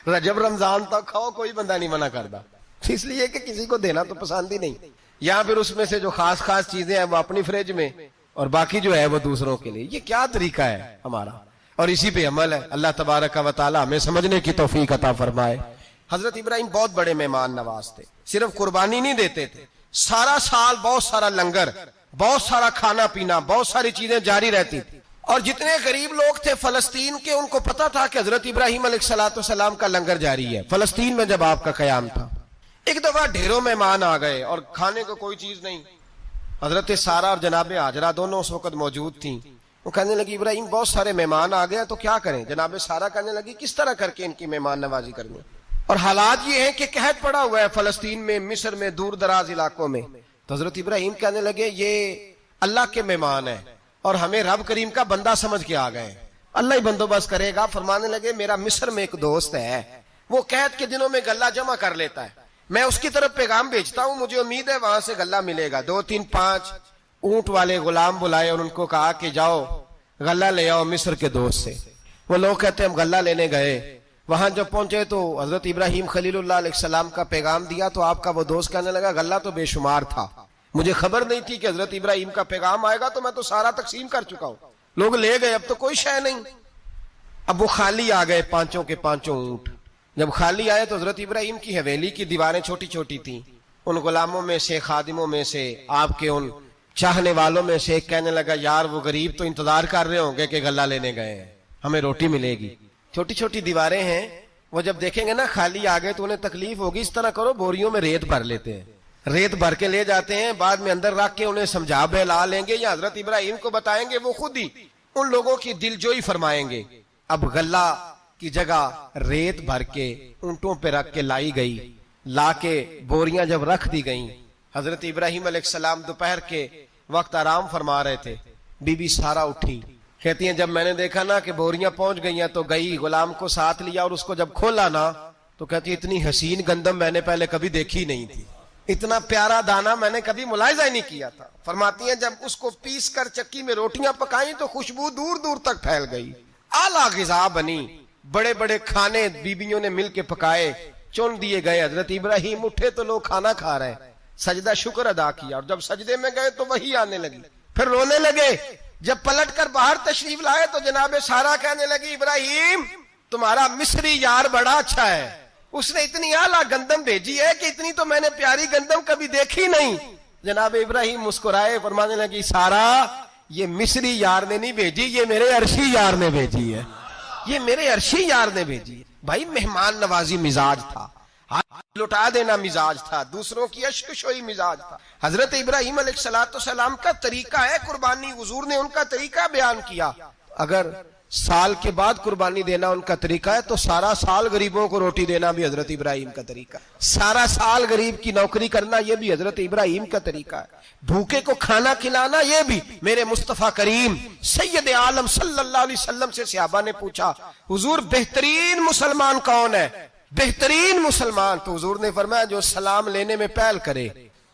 Speaker 1: رجب رمضان تک کھاؤ، کوئی بندہ نہیں منع کرتا، اس لیے کہ کسی کو دینا تو پسند ہی نہیں۔ یا پھر اس میں سے جو خاص خاص چیزیں ہیں وہ اپنی فریج میں، اور باقی جو ہے وہ دوسروں کے لیے۔ یہ کیا طریقہ ہے ہمارا؟ اور اسی پہ عمل ہے۔ اللہ تبارک و تعالی ہمیں سمجھنے کی توفیق عطا فرمائے۔ حضرت ابراہیم بہت بڑے مہمان نواز تھے، صرف قربانی نہیں دیتے تھے، سارا سال بہت سارا لنگر، بہت سارا کھانا پینا، بہت ساری چیزیں جاری رہتی تھی۔ اور جتنے غریب لوگ تھے فلسطین کے، ان کو پتا تھا کہ حضرت ابراہیم علیہ السلام کا لنگر جاری ہے۔ فلسطین میں جب آپ کا قیام تھا، ایک دفعہ ڈھیروں مہمان آ گئے اور کھانے کو کوئی چیز نہیں۔ حضرت سارہ اور جناب ہاجرہ دونوں اس وقت موجود تھیں۔ وہ کہنے لگی ابراہیم بہت سارے مہمان آ گئے تو کیا کریں؟ جناب سارہ کہنے لگی کس طرح کر کے ان کی مہمان نوازی کرنی؟ اور حالات یہ ہیں کہ قحط پڑا ہوا ہے فلسطین میں، مصر میں، دور دراز علاقوں میں۔ تو حضرت ابراہیم کہنے لگے یہ اللہ کے مہمان ہیں اور ہمیں رب کریم کا بندہ سمجھ کے آ گئے، اللہ ہی بندوبست کرے گا۔ فرمانے لگے میرا مصر میں ایک دوست ہے، وہ قحط کے دنوں میں غلہ جمع کر لیتا ہے، میں اس کی طرف پیغام بھیجتا ہوں، مجھے امید ہے وہاں سے غلہ ملے گا۔ 2-3-5 اونٹ والے غلام بلائے اور ان کو کہا کہ جاؤ غلہ لے آؤ مصر کے دوست سے۔ وہ لوگ کہتے ہیں ہم غلہ لینے گئے، وہاں جب پہنچے تو حضرت ابراہیم خلیل اللہ علیہ السلام کا پیغام دیا تو آپ کا وہ دوست کہنے لگا غلہ تو بے شمار تھا، مجھے خبر نہیں تھی کہ حضرت ابراہیم کا پیغام آئے گا، تو میں تو سارا تقسیم کر چکا ہوں، لوگ لے گئے، اب تو کوئی شے نہیں۔ اب وہ خالی آ گئے 5 کے 5 اونٹ۔ جب خالی آئے تو حضرت ابراہیم کی حویلی کی دیواریں چھوٹی چھوٹی تھیں، ان غلاموں میں سے، خادموں میں سے، آپ کے ان چاہنے والوں میں سے ایک کہنے لگا یار وہ غریب تو انتظار کر رہے ہوں گے کہ غلہ لینے گئے ہیں، ہمیں روٹی ملے گی۔ چھوٹی چھوٹی دیواریں ہیں، وہ جب دیکھیں گے نا خالی آ گئے تو انہیں تکلیف ہوگی، اس طرح کرو بوریوں میں ریت بھر لیتے ہیں، ریت بھر کے لے جاتے ہیں، بعد میں اندر رکھ کے انہیں سمجھا بہلا لیں گے یا حضرت ابراہیم کو بتائیں گے، وہ خود ہی ان لوگوں کی دل جوئی فرمائیں گے۔ اب غلہ کی جگہ ریت بھر کے اونٹوں پہ رکھ کے لائی گئی، لا کے بوریاں جب رکھ دی گئیں، حضرت ابراہیم علیہ السلام دوپہر کے وقت آرام فرما رہے تھے۔ بی بی سارہ اٹھی، کہتی ہیں جب میں نے دیکھا نا کہ بوریاں پہنچ گئی ہیں تو گئی، غلام کو ساتھ لیا اور اس کو جب کھولا نا تو کہتی اتنی حسین گندم میں نے پہلے کبھی دیکھی نہیں تھی، اتنا پیارا دانا میں نے کبھی ملاحظہ ہی نہیں کیا تھا۔ فرماتی ہیں جب اس کو پیس کر چکی میں روٹیاں پکائیں تو خوشبو دور دور تک پھیل گئی، اعلیٰ غذا بنی، بڑے بڑے کھانے بیویوں نے مل کے پکائے، چن دیے گئے۔ حضرت ابراہیم اٹھے تو لوگ کھانا کھا رہے ہیں، سجدہ شکر ادا کیا، اور جب سجدے میں گئے تو وہی آنے لگی، پھر رونے لگے۔ جب پلٹ کر باہر تشریف لائے تو جناب سارہ کہنے لگی ابراہیم تمہارا مصری یار بڑا اچھا ہے، اس نے اتنی اعلیٰ گندم بھیجی ہے کہ اتنی تو میں نے پیاری گندم کبھی دیکھی نہیں۔ جناب ابراہیم مسکرائے، فرمانے لگی سارہ یہ مصری یار نے نہیں بھیجی، یہ میرے عرشی یار نے بھیجی ہے، یہ میرے عرشی یار نے بھیجی ہے۔ بھائی مہمان نوازی مزاج تھا، لٹا دینا مزاج تھا، دوسروں کی اشکشوئی مزاج تھا۔ حضرت ابراہیم علیہ السلام کا طریقہ ہے قربانی، حضور نے ان کا طریقہ بیان کیا۔ اگر سال کے بعد قربانی دینا ان کا طریقہ ہے تو سارا سال غریبوں کو روٹی دینا بھی حضرت ابراہیم کا طریقہ ہے، سارا سال غریب کی نوکری کرنا یہ بھی حضرت ابراہیم کا طریقہ ہے، بھوکے کو کھانا کھلانا یہ بھی۔ میرے مصطفیٰ کریم سید عالم صلی اللہ علیہ وسلم سے صحابہ نے پوچھا حضور بہترین مسلمان کون ہے؟ بہترین مسلمان، تو حضور نے فرمایا جو سلام لینے میں پہل کرے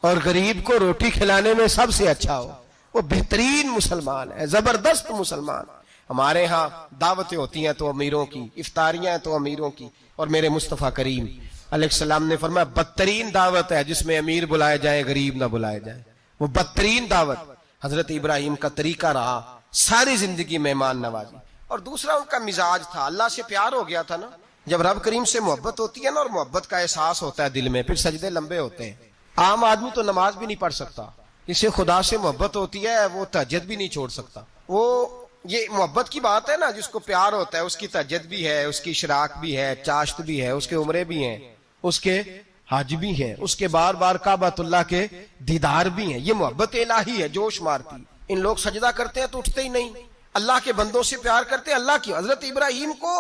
Speaker 1: اور غریب کو روٹی کھلانے میں سب سے اچھا ہو، وہ بہترین مسلمان ہے، زبردست مسلمان۔ ہمارے ہاں دعوتیں ہوتی ہیں تو امیروں کی، افطاریاں ہیں تو امیروں کی، اور میرے مصطفیٰ کریم علیہ السلام نے فرمایا بدترین دعوت ہے جس میں امیر بلائے جائیں غریب نہ بلائے جائیں، وہ بدترین دعوت حضرت ابراہیم کا طریقہ رہا، ساری زندگی مہمان نوازی۔ اور دوسرا ان کا مزاج تھا، اللہ سے پیار ہو گیا تھا نا، جب رب کریم سے محبت ہوتی ہے نا اور محبت کا احساس ہوتا ہے دل میں، پھر سجدے لمبے ہوتے ہیں۔ عام آدمی تو نماز بھی نہیں پڑھ سکتا، جسے خدا سے محبت ہوتی ہے وہ تہجد بھی نہیں چھوڑ سکتا۔ وہ یہ محبت کی بات ہے نا، جس کو پیار ہوتا ہے اس کی تہجد بھی ہے، اس کی اشراق بھی ہے، چاشت بھی ہے، اس کے عمرے بھی ہیں، اس کے حج بھی ہیں، اس کے بار بار کعبۃ اللہ کے دیدار بھی ہیں۔ یہ محبت الہی ہے، جوش مارتی۔ ان لوگ سجدہ کرتے ہیں تو اٹھتے ہی نہیں، اللہ کے بندوں سے پیار کرتے ہیں اللہ کی۔ حضرت ابراہیم کو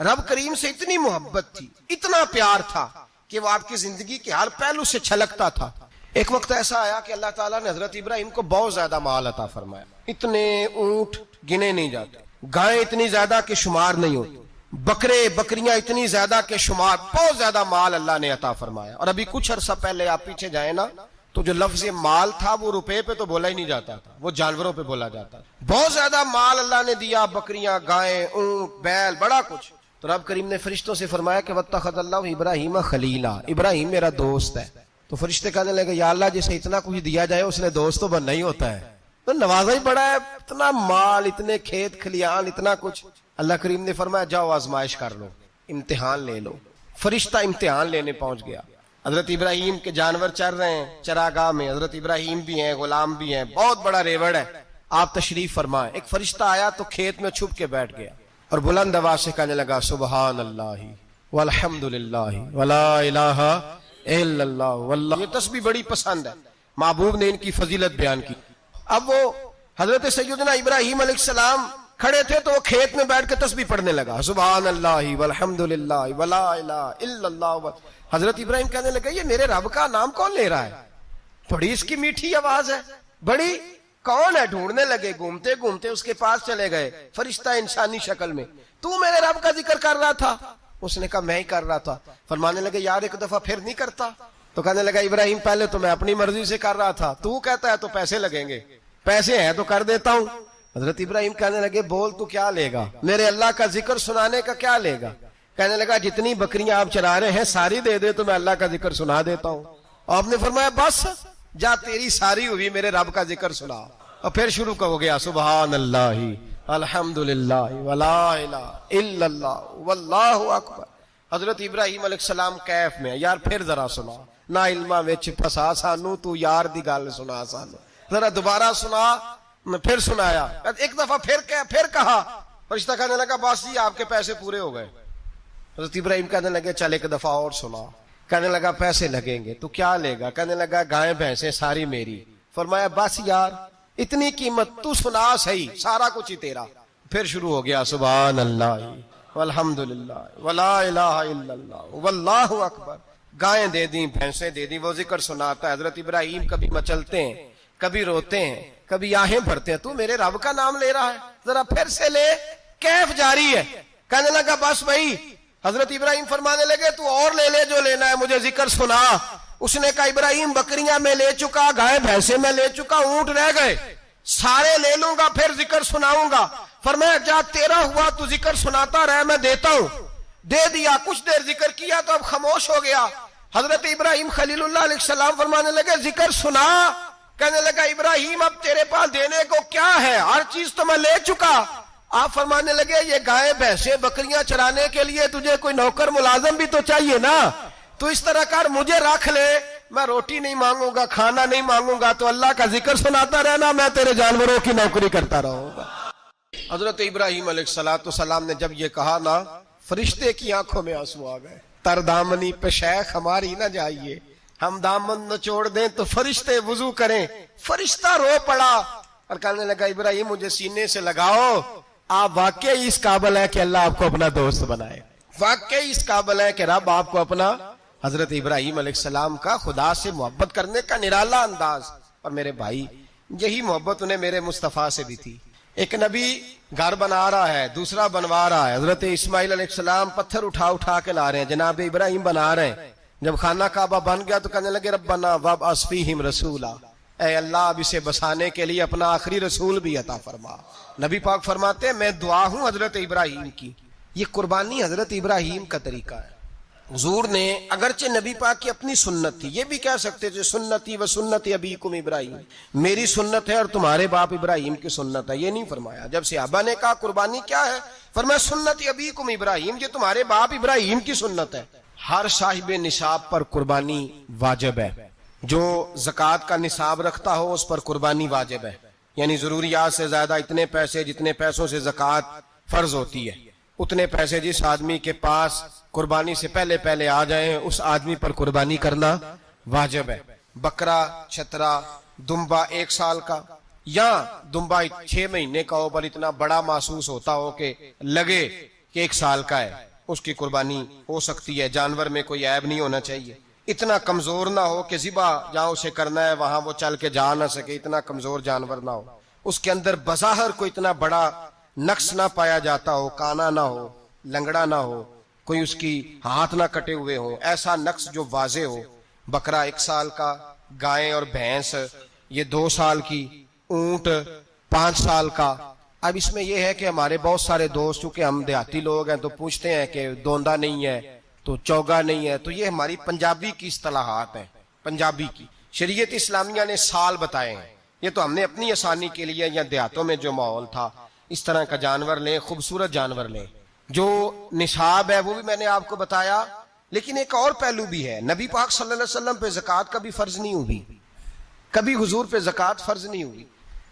Speaker 1: رب کریم سے اتنی محبت تھی، اتنا پیار تھا کہ وہ آپ کی زندگی کے ہر پہلو سے چھلکتا تھا۔ ایک وقت ایسا آیا کہ اللہ تعالیٰ نے حضرت ابراہیم کو بہت زیادہ مال عطا فرمایا، اتنے اونٹ گنے نہیں جاتے، گائیں اتنی زیادہ کہ شمار نہیں ہوتی، بکرے بکریاں اتنی زیادہ کہ شمار، بہت زیادہ مال اللہ نے عطا فرمایا۔ اور ابھی کچھ عرصہ پہلے آپ پیچھے جائیں نا تو جو لفظ مال تھا وہ روپے پہ تو بولا ہی نہیں جاتا تھا، وہ جانوروں پہ بولا جاتا تھا۔ بہت زیادہ مال اللہ نے دیا، بکریاں، گائیں، اونٹ، بیل، بڑا کچھ۔ تو رب کریم نے فرشتوں سے فرمایا کہ واتخذ اللہ ابراہیم خلیلا، ابراہیم میرا دوست ہے۔ تو فرشتے کہنے لگے یا اللہ جسے اتنا کچھ دیا جائے اس نے دوست تو بننا ہی ہوتا ہے، تو نوازا ہی بڑا ہے، اتنا مال، اتنے کھیت کھلیان، اتنا کچھ۔ اللہ کریم نے فرمایا جاؤ آزمائش کر لو، امتحان لے لو۔ فرشتہ امتحان لینے پہنچ گیا۔ حضرت ابراہیم کے جانور چر رہے ہیں چراگاہ میں، حضرت ابراہیم بھی ہیں، غلام بھی ہیں، بہت بڑا ریوڑ ہے، آپ تشریف فرمائیں۔ ایک فرشتہ آیا تو کھیت میں چھپ کے بیٹھ گیا اور بلند آواز سے کہنے لگا سبحان اللہ والحمد للہ ولا الہ الا اللہ واللہ۔ یہ تسبیح بڑی پسند ہے، محبوب نے ان کی فضیلت بیان کی۔ اب وہ حضرت سیدنا ابراہیم علیہ السلام کھڑے تھے تو وہ کھیت میں بیٹھ کے تسبیح پڑھنے لگا، سبحان اللہ والحمد للہ ولا الہ الا اللہ۔ حضرت ابراہیم کہنے لگے یہ میرے رب کا نام کون لے رہا ہے، بڑی اس کی میٹھی آواز ہے، بڑی کون ہے؟ ڈھونڈنے لگے، گھومتے گھومتے اس کے پاس چلے گئے، فرشتہ انسانی شکل میں، تو میرے رب کا ذکر کر رہا تھا؟ اس نے کہا میں ہی کر رہا تھا۔ فرمانے لگے یار ایک دفعہ پھر نہیں کرتا؟ تو کہنے لگا ابراہیم پہلے تو میں اپنی مرضی سے کر رہا تھا، تو کہتا ہے تو پیسے لگیں گے، پیسے ہیں تو کر دیتا ہوں۔ حضرت ابراہیم کہنے لگے بول تو کیا لے گا، میرے اللہ کا ذکر سنانے کا کیا لے گا؟ کہنے لگا جتنی بکریاں آپ چرا رہے ہیں ساری دے دے تو میں اللہ کا ذکر سنا دیتا ہوں۔ آپ نے فرمایا بس جا تیری ساری ہوئی، میرے رب کا ذکر سنا۔ اور پھر شروع ہو گیا سبحان اللہ الحمدللہ ولا الہ الا اللہ واللہ اکبر۔ حضرت ابراہیم علیہ السلام کیف میں، یار پھر ذرا سنا، نا علما وچ پھسا سانو، تو یار دی گل سنا سانو، ذرا دوبارہ سنا۔ میں پھر سنایا، ایک دفعہ پھر کہا، فرشتہ کہنے لگا بس جی آپ کے پیسے پورے ہو گئے۔ حضرت ابراہیم کہنے لگے چل ایک دفعہ اور سنا۔ کہنے لگا پیسے لگیں گے، تو کیا لے گا؟ کہنے لگا گائیں بھینسیں ساری میری۔ فرمایا بس یار اتنی قیمت، تو سنا صحیح، سارا کچھ ہی تیرا۔ پھر شروع ہو گیا سبحان اللہ والحمدللہ ولا الہ الا اللہ واللہ اکبر۔ گائیں دے دیں، بھینسیں دے دیں، وہ ذکر سناتا ہے۔ حضرت ابراہیم کبھی مچلتے ہیں، کبھی روتے ہیں، کبھی آہیں بھرتے ہیں، تو میرے رب کا نام لے رہا ہے، ذرا پھر سے لے۔ کیف جاری ہے۔ کہنے لگا بس بھائی۔ حضرت ابراہیم فرمانے لگے تو اور لے لے جو لینا ہے، مجھے ذکر سنا۔ اس نے کہا ابراہیم بکریاں میں لے چکا، گائے بھینسیں میں لے چکا، اونٹ رہ گئے، سارے لے لوں گا پھر ذکر سناؤں گا۔ فرمایا جا تیرا ہوا تو ذکر سناتا رہ، میں دیتا ہوں۔ دے دیا، کچھ دیر ذکر کیا تو اب خاموش ہو گیا۔ حضرت ابراہیم خلیل اللہ علیہ السلام فرمانے لگے ذکر سنا۔ کہنے لگا ابراہیم اب تیرے پاس دینے کو کیا ہے، ہر چیز تو میں لے چکا۔ آپ فرمانے لگے یہ گائے بھینسیں بکریاں چرانے کے لیے تجھے کوئی نوکر ملازم بھی تو چاہیے نا، تو اس طرح کر مجھے رکھ لے، میں روٹی نہیں مانگوں گا، کھانا نہیں مانگوں گا، تو اللہ کا ذکر سناتا رہنا، میں تیرے جانوروں کی نوکری کرتا رہوں گا۔ حضرت ابراہیم علیہ السلام نے جب یہ کہا نا، فرشتے کی آنکھوں میں آنسو آ گئے۔ تر دامنی پہ شیخ ہماری نہ جائیے، ہم دامن نہ چھوڑ دیں تو فرشتے وضو کریں۔ فرشتہ رو پڑا اور کہنے لگا ابراہیم مجھے سینے سے لگاؤ، آپ واقعی اس قابل ہے کہ اللہ آپ کو اپنا دوست بنائے، واقعی اس قابل ہے کہ رب آپ کو اپنا۔ حضرت ابراہیم علیہ السلام کا خدا سے محبت کرنے کا نرالا انداز۔ اور میرے بھائی یہی محبت انہیں میرے مصطفیٰ سے بھی تھی۔ ایک نبی گھر بنا رہا ہے، دوسرا بنوا رہا ہے۔ حضرت اسماعیل علیہ السلام پتھر اٹھا کے لا رہے ہیں، جناب ابراہیم بنا رہے ہیں۔ جب خانہ کعبہ بن گیا تو کہنے لگے ربنا وابعث فیہم رسولا، اے اللہ اب اسے بسانے کے لیے اپنا آخری رسول بھی عطا فرما۔ نبی پاک فرماتے ہیں میں دعا ہوں حضرت ابراہیم کی۔ یہ قربانی حضرت ابراہیم کا طریقہ ہے۔ حضور نے اگرچہ نبی پاک کی اپنی سنت تھی، یہ بھی کہہ سکتے تھے سنتی و سنت ابیکم ابراہیم، میری سنت ہے اور تمہارے باپ ابراہیم کی سنت ہے، یہ نہیں فرمایا۔ جب صحابہ نے کہا قربانی کیا ہے، فرمایا سنت ابیکم ابراہیم، یہ تمہارے باپ ابراہیم کی سنت ہے۔ ہر صاحب نصاب پر قربانی واجب ہے، جو زکوٰۃ کا نصاب رکھتا ہو اس پر قربانی واجب ہے، یعنی ضروریات سے زیادہ اتنے پیسے، جتنے پیسوں سے زکوٰۃ فرض ہوتی ہے اتنے پیسے جس آدمی کے پاس قربانی سے پہلے پہلے آ جائیں اس آدمی پر قربانی کرنا واجب ہے۔ بکرا، چھترا، دمبا 1 سال کا یا دمبا 6 مہینے کا ہو پر اتنا بڑا محسوس ہوتا ہو کہ لگے کہ 1 سال کا ہے، اس کی قربانی ہو سکتی ہے۔ جانور میں کوئی عیب نہیں ہونا چاہیے، اتنا کمزور نہ ہو کہ ذبح جہاں اسے کرنا ہے وہاں وہ چل کے جا نہ سکے، اتنا کمزور جانور نہ ہو، اس کے اندر بظاہر کوئی اتنا بڑا نقص نہ پایا جاتا ہو، کانا نہ ہو، لنگڑا نہ ہو، کوئی اس کی ہاتھ نہ کٹے ہوئے ہو، ایسا نقص جو واضح ہو۔ بکرا 1 سال کا، گائیں اور بھینس یہ 2 سال کی، اونٹ 5 سال کا۔ اب اس میں یہ ہے کہ ہمارے بہت سارے دوست چونکہ ہم دیہاتی لوگ ہیں تو پوچھتے ہیں کہ دوندا نہیں ہے تو چوگا نہیں ہے، تو یہ ہماری پنجابی کی اصطلاحات ہیں، پنجابی کی۔ شریعت اسلامیہ نے سال بتائے ہیں، یہ تو ہم نے اپنی آسانی کے لیے یا دیہاتوں میں جو ماحول تھا اس طرح کا جانور لیں، خوبصورت جانور لیں۔ جو نصاب ہے وہ بھی میں نے آپ کو بتایا، لیکن ایک اور پہلو بھی ہے۔ نبی پاک صلی اللہ علیہ وسلم پہ زکوٰۃ کبھی فرض نہیں ہوئی، کبھی حضور پہ زکوٰۃ فرض نہیں ہوئی۔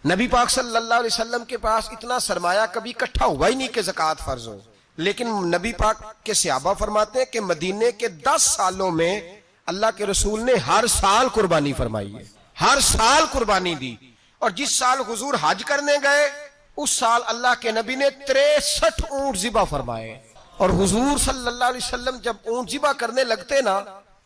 Speaker 1: نبی پاک صلی اللہ علیہ وسلم کے پاس اتنا سرمایہ کبھی اکٹھا ہوا ہی نہیں کہ زکوٰۃ فرض ہو، لیکن نبی پاک کے صحابہ فرماتے ہیں کہ مدینے کے 10 سالوں میں اللہ کے رسول نے ہر سال قربانی فرمائی ہے، ہر سال قربانی دی۔ اور جس سال حضور حج کرنے گئے اس سال اللہ کے نبی نے 63 اونٹ ذبح فرمائے، اور حضور صلی اللہ علیہ وسلم جب اونٹ ذبح کرنے لگتے نا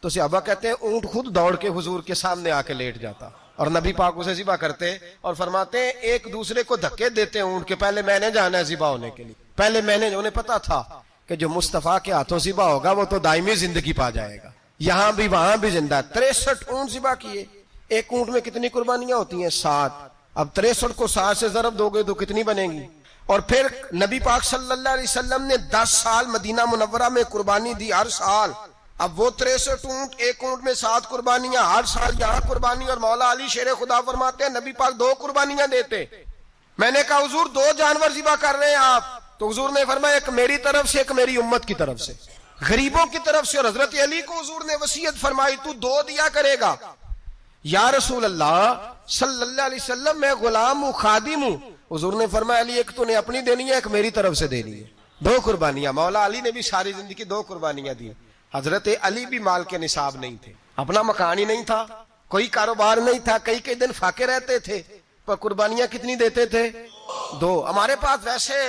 Speaker 1: تو صحابہ کہتے ہیں اونٹ خود دوڑ کے حضور کے سامنے آ کے لیٹ جاتا، اور نبی پاک اسے ذبح کرتے اور فرماتے ہیں ایک دوسرے کو دھکے دیتے اونٹ کے، پہلے میں نے جانا ہے ذبح ہونے کے لیے، پہلے میں نے، انہیں پتا تھا کہ جو مصطفیٰ کے ہاتھوں ذبح ہوگا وہ تو دائمی زندگی پا جائے گا، یہاں بھی وہاں بھی زندہ۔ 63 اونٹ ذبح کیے۔ ایک اونٹ میں کتنی قربانیاں ہوتی ہیں؟ 7۔ اب 63 کو 7 سے ضرب دو گے تو کتنی بنے گی؟ اور پھر نبی پاک صلی اللہ علیہ وسلم نے 10 سال مدینہ منورہ میں قربانی دی، ہر سال۔ اب وہ 63 اونٹ، ایک اونٹ میں 7 قربانیاں، ہر سال یہاں قربانی۔ اور مولا علی شیر خدا فرماتے ہیں نبی پاک 2 قربانیاں دیتے۔ میں نے کہا حضور 2 جانور ذبح کر رہے ہیں آپ، تو حضور نے فرمایا ایک میری طرف سے، ایک میری امت کی طرف سے، غریبوں کی طرف سے۔ اور حضرت علی کو حضور نے وصیت فرمائی تو 2 دیا کرے گا۔ یا رسول اللہ صلی اللہ علیہ وسلم میں غلام ہوں، خادم ہوں۔ حضور نے فرمایا علی ایک تو نے اپنی دینی ہے، ایک میری طرف سے دینی ہے۔ 2 قربانیاں۔ مولا علی نے بھی ساری زندگی 2 قربانیاں دی۔ حضرت علی بھی مال کے نصاب نہیں تھے، اپنا مکان ہی نہیں تھا، کوئی کاروبار نہیں تھا، کئی دن فاقے رہتے تھے، پر قربانیاں کتنی دیتے تھے؟ 2۔ ہمارے پاس ویسے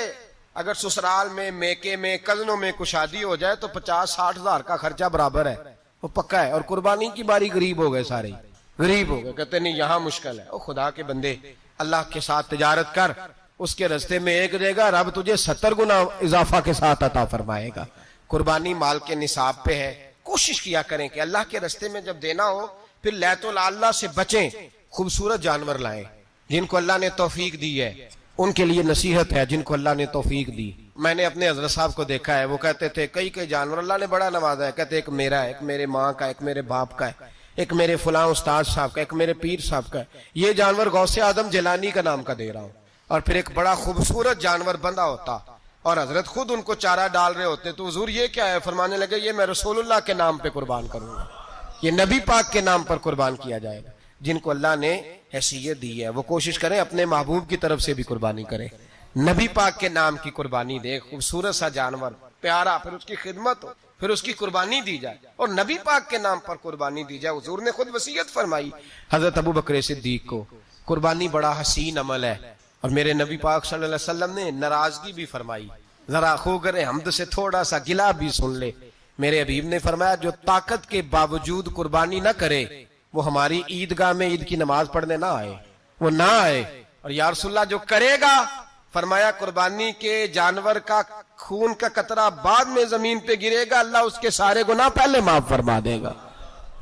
Speaker 1: اگر سسرال میں، میکے میں، کزنوں میں کچھ شادی ہو جائے تو 50-60 ہزار کا خرچہ برابر ہے، وہ پکا ہے۔ اور قربانی کی باری غریب ہو گئے، سارے غریب ہو گئے، کہتے نہیں یہاں مشکل ہے۔ او خدا کے بندے، اللہ کے ساتھ تجارت کر، اس کے رستے میں 1 دے گا، رب تجھے 70 گنا اضافہ کے ساتھ عطا فرمائے گا۔ قربانی مال کے نصاب پہ ہے۔ کوشش کیا کریں کہ اللہ کے رستے میں جب دینا ہو پھر لیت اللہ سے بچیں، خوبصورت جانور لائیں۔ جن کو اللہ نے توفیق دی ہے ان کے لیے نصیحت ہے، جن کو اللہ نے توفیق دی۔ میں نے اپنے حضرت صاحب کو دیکھا ہے، وہ کہتے تھے کئی جانور اللہ نے بڑا نوازا ہے، کہتے ایک میرا ہے، ایک میرے ماں کا، ایک میرے باپ کا ہے، ایک میرے فلاں استاد صاحب کا، ایک میرے پیر صاحب کا ہے۔ یہ جانور غوث اعظم جیلانی کا نام کا دے رہا ہوں۔ اور پھر ایک بڑا خوبصورت جانور بندہ ہوتا اور حضرت خود ان کو چارہ ڈال رہے ہوتے، تو حضور یہ کیا ہے؟ فرمانے لگے یہ میں رسول اللہ کے نام پہ قربان کروں گا، یہ نبی پاک کے نام پر قربان کیا جائے گا۔ جن کو اللہ نے حیثیت دی ہے وہ کوشش کریں اپنے محبوب کی طرف سے بھی قربانی کریں، نبی پاک کے نام کی قربانی دے، خوبصورت سا جانور پیارا، پھر اس کی خدمت ہو، پھر اس کی قربانی دی جائے اور نبی پاک کے نام پر قربانی دی جائے۔ حضور نے خود وصیت فرمائی حضرت ابو بکر صدیق کو، قربانی بڑا حسین عمل ہے۔ اور میرے نبی پاک صلی اللہ علیہ وسلم نے ناراضگی بھی فرمائی، ذرا خوگر حمد سے تھوڑا سا گلا بھی سن لے۔ میرے حبیب نے فرمایا جو طاقت کے باوجود قربانی نہ کرے وہ ہماری عیدگاہ میں عید کی نماز پڑھنے نہ آئے، وہ نہ آئے۔ اور یا رسول اللہ جو کرے گا، فرمایا قربانی کے جانور کا خون کا قطرہ بعد میں زمین پہ گرے گا، اللہ اس کے سارے گناہ پہلے معاف فرما دے گا،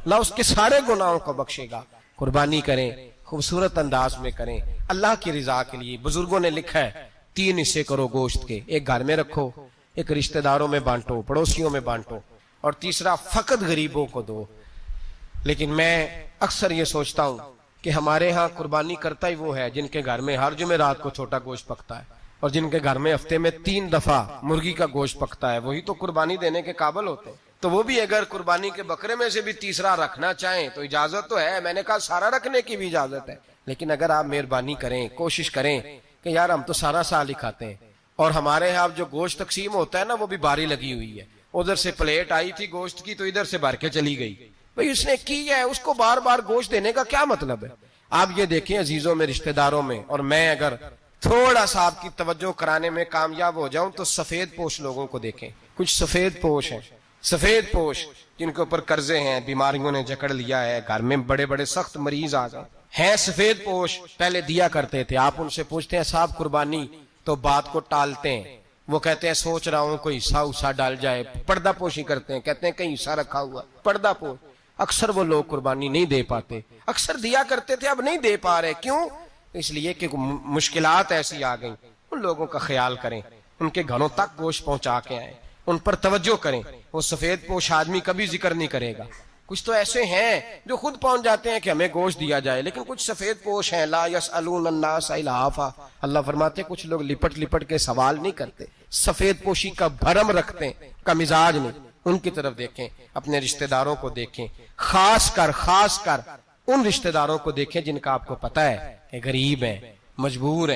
Speaker 1: اللہ اس کے سارے گناہوں کو بخشے گا۔ قربانی کریں، خوبصورت انداز میں کریں اللہ کی رضا کے لیے. بزرگوں نے لکھا ہے 3 حصے کرو گوشت کے, ایک گھر میں رکھو, ایک رشتہ داروں میں بانٹو, پڑوسیوں میں بانٹو, اور تیسرا فقط غریبوں کو دو. لیکن میں اکثر یہ سوچتا ہوں کہ ہمارے ہاں قربانی کرتا ہی وہ ہے جن کے گھر میں ہر جمعرات کو چھوٹا گوشت پکتا ہے, اور جن کے گھر میں ہفتے میں 3 دفعہ مرغی کا گوشت پکتا ہے, وہی تو قربانی دینے کے قابل ہوتے ہیں. تو وہ بھی اگر قربانی کے بکرے میں سے بھی تیسرا رکھنا چاہیں تو اجازت تو ہے, میں نے کہا سارا رکھنے کی بھی اجازت ہے. لیکن اگر آپ مہربانی کریں, کوشش کریں کہ یار ہم تو سارا سال ہی کھاتے ہیں, اور ہمارے یہاں جو گوشت تقسیم ہوتا ہے نا وہ بھی باری لگی ہوئی ہے, ادھر سے پلیٹ آئی تھی گوشت کی تو ادھر سے بھر کے چلی گئی. بھئی اس نے کی ہے, اس کو بار بار گوشت دینے کا کیا مطلب ہے؟ آپ یہ دیکھیں عزیزوں میں, رشتہ داروں میں, اور میں اگر تھوڑا سا آپ کی توجہ کرانے میں کامیاب ہو جاؤں تو سفید پوش لوگوں کو دیکھیں. کچھ سفید پوش ہیں, سفید پوش جن کے اوپر قرضے ہیں, بیماریوں نے جکڑ لیا ہے, گھر میں بڑے بڑے سخت مریض آ گئے ہیں. سفید پوش پہلے دیا کرتے تھے, آپ ان سے پوچھتے ہیں صاحب قربانی, تو بات کو ٹالتے ہیں. وہ کہتے ہیں سوچ رہا ہوں کوئی حصہ ڈال جائے. پردہ پوشی کرتے ہیں, کہتے ہیں کہیں حصہ رکھا ہوا, پردہ پوش. اکثر وہ لوگ قربانی نہیں دے پاتے, اکثر دیا کرتے تھے اب نہیں دے پا رہے. کیوں؟ اس لیے کہ مشکلات ایسی آ گئیں. ان لوگوں کا خیال کریں, ان کے گھروں تک گوشت پہنچا کے آئیں, ان پر توجہ کریں. وہ سفید پوش آدمی کبھی ذکر نہیں کرے گا. کچھ تو ایسے ہیں جو خود پہنچ جاتے ہیں کہ ہمیں گوشت دیا جائے, لیکن کچھ سفید پوش ہیں لا یسألون الناس الحافا. اللہ فرماتے ہیں کچھ لوگ لپٹ لپٹ کے سوال نہیں کرتے, سفید پوشی کا بھرم رکھتے ہیں, کا مزاج نہیں. ان کی طرف دیکھیں, اپنے رشتہ داروں کو دیکھیں, خاص کر ان رشتہ داروں کو دیکھیں جن کا آپ کو پتہ ہے کہ غریب ہیں, مجبور ہیں.